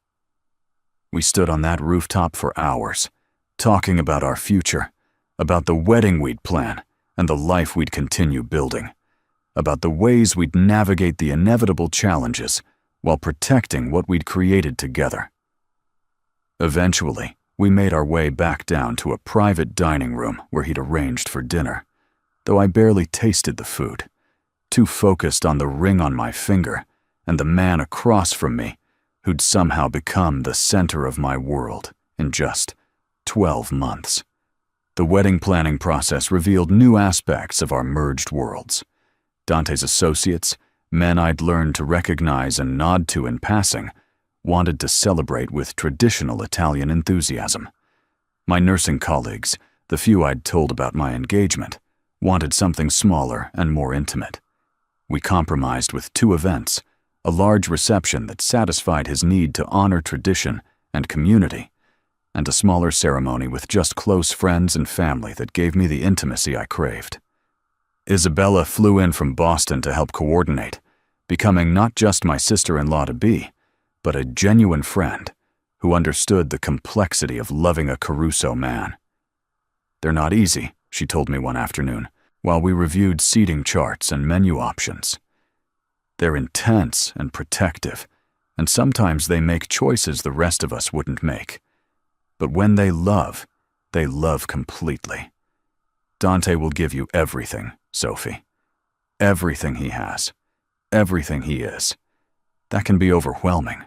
We stood on that rooftop for hours, talking about our future, about the wedding we'd plan and the life we'd continue building, about the ways we'd navigate the inevitable challenges while protecting what we'd created together. Eventually, we made our way back down to a private dining room where he'd arranged for dinner, though I barely tasted the food, too focused on the ring on my finger and the man across from me who'd somehow become the center of my world in just 12 months. The wedding planning process revealed new aspects of our merged worlds. Dante's associates, men I'd learned to recognize and nod to in passing, wanted to celebrate with traditional Italian enthusiasm. My nursing colleagues, the few I'd told about my engagement, wanted something smaller and more intimate. We compromised with 2 events, a large reception that satisfied his need to honor tradition and community, and a smaller ceremony with just close friends and family that gave me the intimacy I craved. Isabella flew in from Boston to help coordinate, becoming not just my sister-in-law-to-be, but a genuine friend who understood the complexity of loving a Caruso man. They're not easy, she told me one afternoon, while we reviewed seating charts and menu options. They're intense and protective, and sometimes they make choices the rest of us wouldn't make. But when they love completely. Dante will give you everything, Sophie. Everything he has. Everything he is. That can be overwhelming.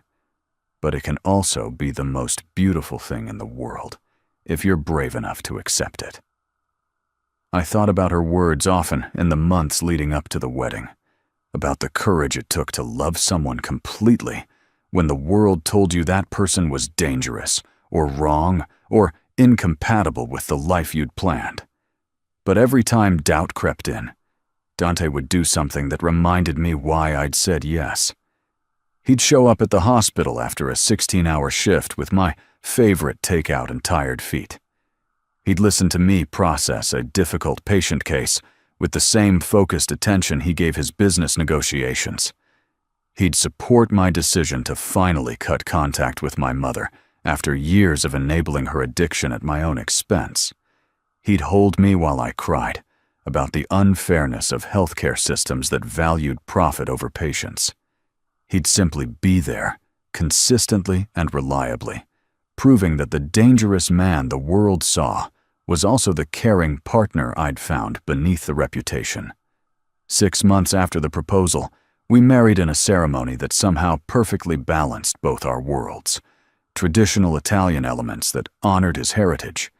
But it can also be the most beautiful thing in the world, if you're brave enough to accept it. I thought about her words often in the months leading up to the wedding, about the courage it took to love someone completely when the world told you that person was dangerous, or wrong, or incompatible with the life you'd planned. But every time doubt crept in, Dante would do something that reminded me why I'd said yes. He'd show up at the hospital after a 16-hour shift with my favorite takeout and tired feet. He'd listen to me process a difficult patient case with the same focused attention he gave his business negotiations. He'd support my decision to finally cut contact with my mother after years of enabling her addiction at my own expense. He'd hold me while I cried about the unfairness of healthcare systems that valued profit over patients. He'd simply be there, consistently and reliably, proving that the dangerous man the world saw was also the caring partner I'd found beneath the reputation. 6 months after the proposal, we married in a ceremony that somehow perfectly balanced both our worlds. Traditional Italian elements that honored his heritage,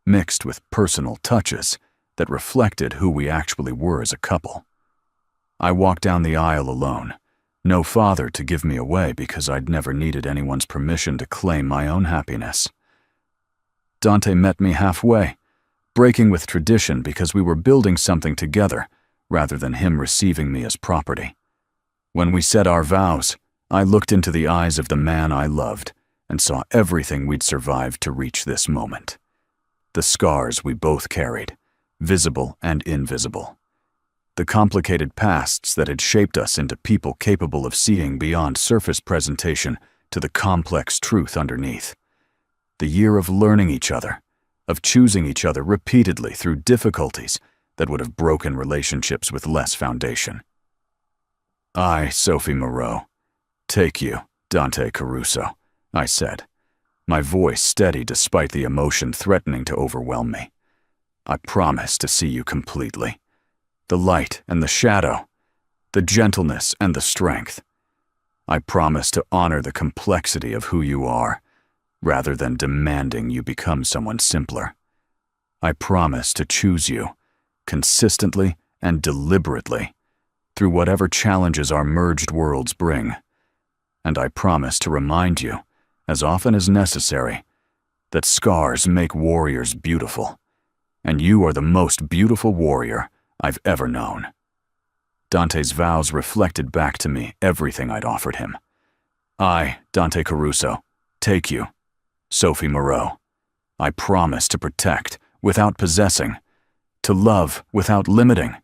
mixed with personal touches that reflected who we actually were as a couple. I walked down the aisle alone, no father to give me away because I'd never needed anyone's permission to claim my own happiness. Dante met me halfway, breaking with tradition because we were building something together rather than him receiving me as property. When we said our vows, I looked into the eyes of the man I loved and saw everything we'd survived to reach this moment. The scars we both carried, visible and invisible. The complicated pasts that had shaped us into people capable of seeing beyond surface presentation to the complex truth underneath. The year of learning each other, of choosing each other repeatedly through difficulties that would have broken relationships with less foundation. I, Sophie Moreau, take you, Dante Caruso, I said, my voice steady despite the emotion threatening to overwhelm me. I promise to see you completely. The light and the shadow, the gentleness and the strength. I promise to honor the complexity of who you are, rather than demanding you become someone simpler. I promise to choose you, consistently and deliberately, through whatever challenges our merged worlds bring. And I promise to remind you, as often as necessary, that scars make warriors beautiful, and you are the most beautiful warrior I've ever known. Dante's vows reflected back to me everything I'd offered him. I, Dante Caruso, take you, Sophie Moreau. I promise to protect without possessing, to love without limiting,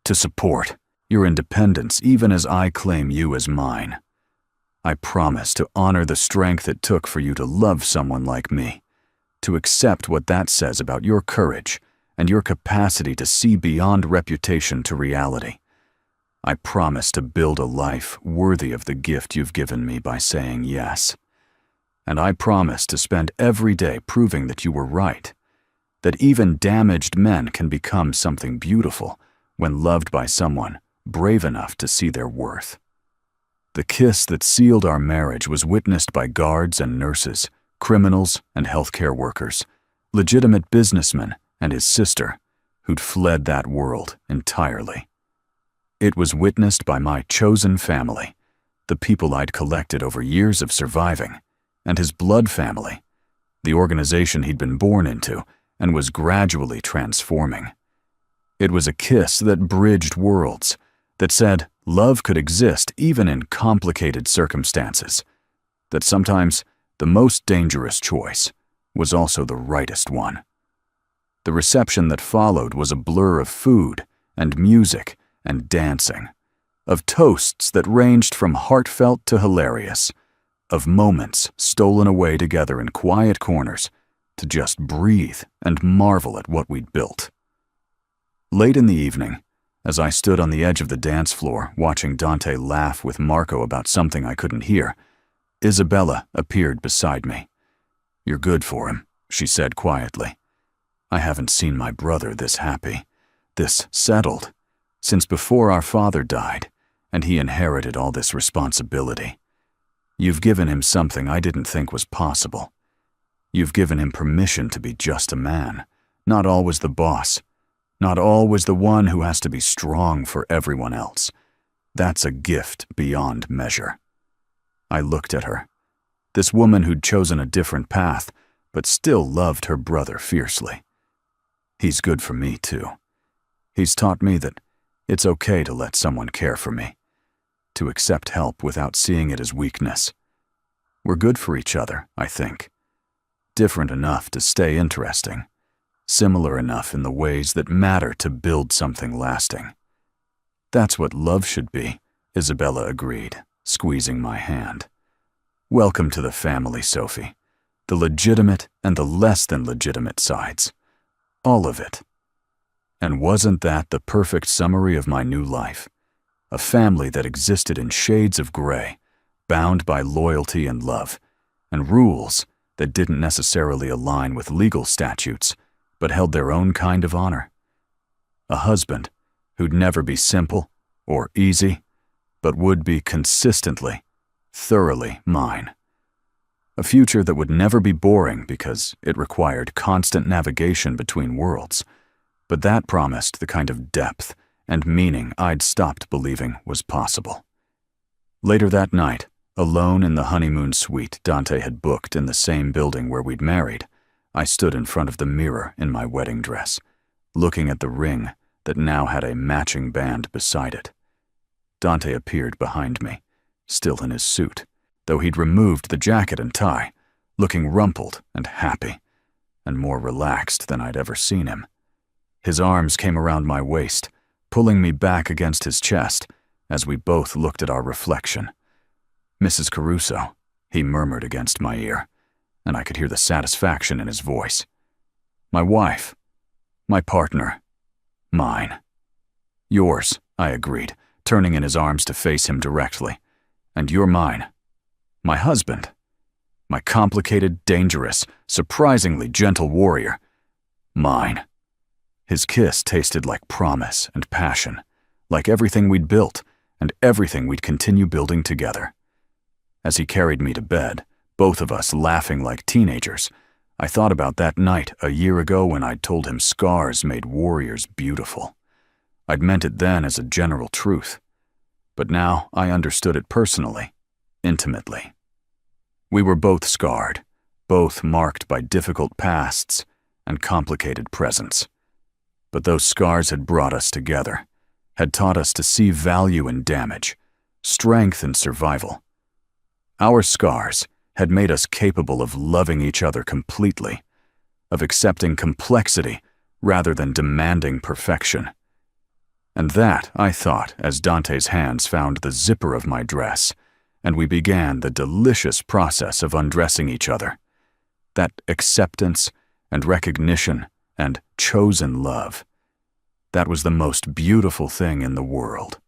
to support your independence even as I claim you as mine. I promise to honor the strength it took for you to love someone like me, to accept what that says about your courage and your capacity to see beyond reputation to reality. I promise to build a life worthy of the gift you've given me by saying yes. And I promise to spend every day proving that you were right, that even damaged men can become something beautiful when loved by someone brave enough to see their worth. The kiss that sealed our marriage was witnessed by guards and nurses, criminals and healthcare workers, legitimate businessmen and his sister, who'd fled that world entirely. It was witnessed by my chosen family, the people I'd collected over years of surviving, and his blood family, the organization he'd been born into and was gradually transforming. It was a kiss that bridged worlds, that said love could exist even in complicated circumstances, that sometimes the most dangerous choice was also the rightest one. The reception that followed was a blur of food and music and dancing, of toasts that ranged from heartfelt to hilarious, of moments stolen away together in quiet corners to just breathe and marvel at what we'd built. Late in the evening, as I stood on the edge of the dance floor watching Dante laugh with Marco about something I couldn't hear, Isabella appeared beside me. "You're good for him," she said quietly. "I haven't seen my brother this happy, this settled, since before our father died and he inherited all this responsibility. You've given him something I didn't think was possible. You've given him permission to be just a man, not always the boss, not always the one who has to be strong for everyone else. That's a gift beyond measure." I looked at her, this woman who'd chosen a different path, but still loved her brother fiercely. He's good for me, too. He's taught me that it's okay to let someone care for me, to accept help without seeing it as weakness. We're good for each other, I think. Different enough to stay interesting, similar enough in the ways that matter to build something lasting. That's what love should be, Isabella agreed, squeezing my hand. Welcome to the family, Sophie. The legitimate and the less than legitimate sides. All of it. And wasn't that the perfect summary of my new life? A family that existed in shades of gray, bound by loyalty and love, and rules that didn't necessarily align with legal statutes, but held their own kind of honor. A husband who'd never be simple or easy, but would be consistently, thoroughly mine. A future that would never be boring because it required constant navigation between worlds, But that promised the kind of depth and meaning I'd stopped believing was possible. Later that night, alone in the honeymoon suite Dante had booked in the same building where we'd married, I stood in front of the mirror in my wedding dress, looking at the ring that now had a matching band beside it. Dante appeared behind me, still in his suit, though he'd removed the jacket and tie, looking rumpled and happy, and more relaxed than I'd ever seen him. His arms came around my waist, pulling me back against his chest as we both looked at our reflection. "Mrs. Caruso," he murmured against my ear, and I could hear the satisfaction in his voice. "My wife, my partner, mine." "Yours," I agreed, turning in his arms to face him directly. "And you're mine. My husband. My complicated, dangerous, surprisingly gentle warrior. Mine." His kiss tasted like promise and passion, like everything we'd built and everything we'd continue building together. As he carried me to bed, both of us laughing like teenagers, I thought about that night a year ago when I'd told him scars made warriors beautiful. I'd meant it then as a general truth, but now I understood it personally, intimately. We were both scarred, both marked by difficult pasts and complicated presents. But those scars had brought us together, had taught us to see value in damage, strength in survival. Our scars had made us capable of loving each other completely, of accepting complexity rather than demanding perfection. And that, I thought, as Dante's hands found the zipper of my dress, and we began the delicious process of undressing each other. That acceptance and recognition and chosen love. That was the most beautiful thing in the world.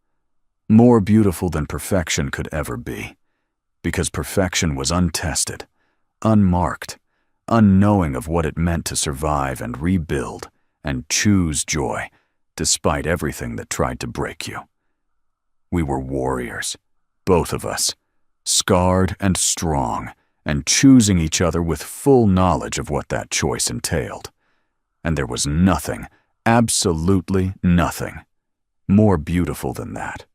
More beautiful than perfection could ever be, because perfection was untested, unmarked, unknowing of what it meant to survive and rebuild and choose joy, despite everything that tried to break you. We were warriors, both of us, scarred and strong, and choosing each other with full knowledge of what that choice entailed. And there was nothing, absolutely nothing, more beautiful than that.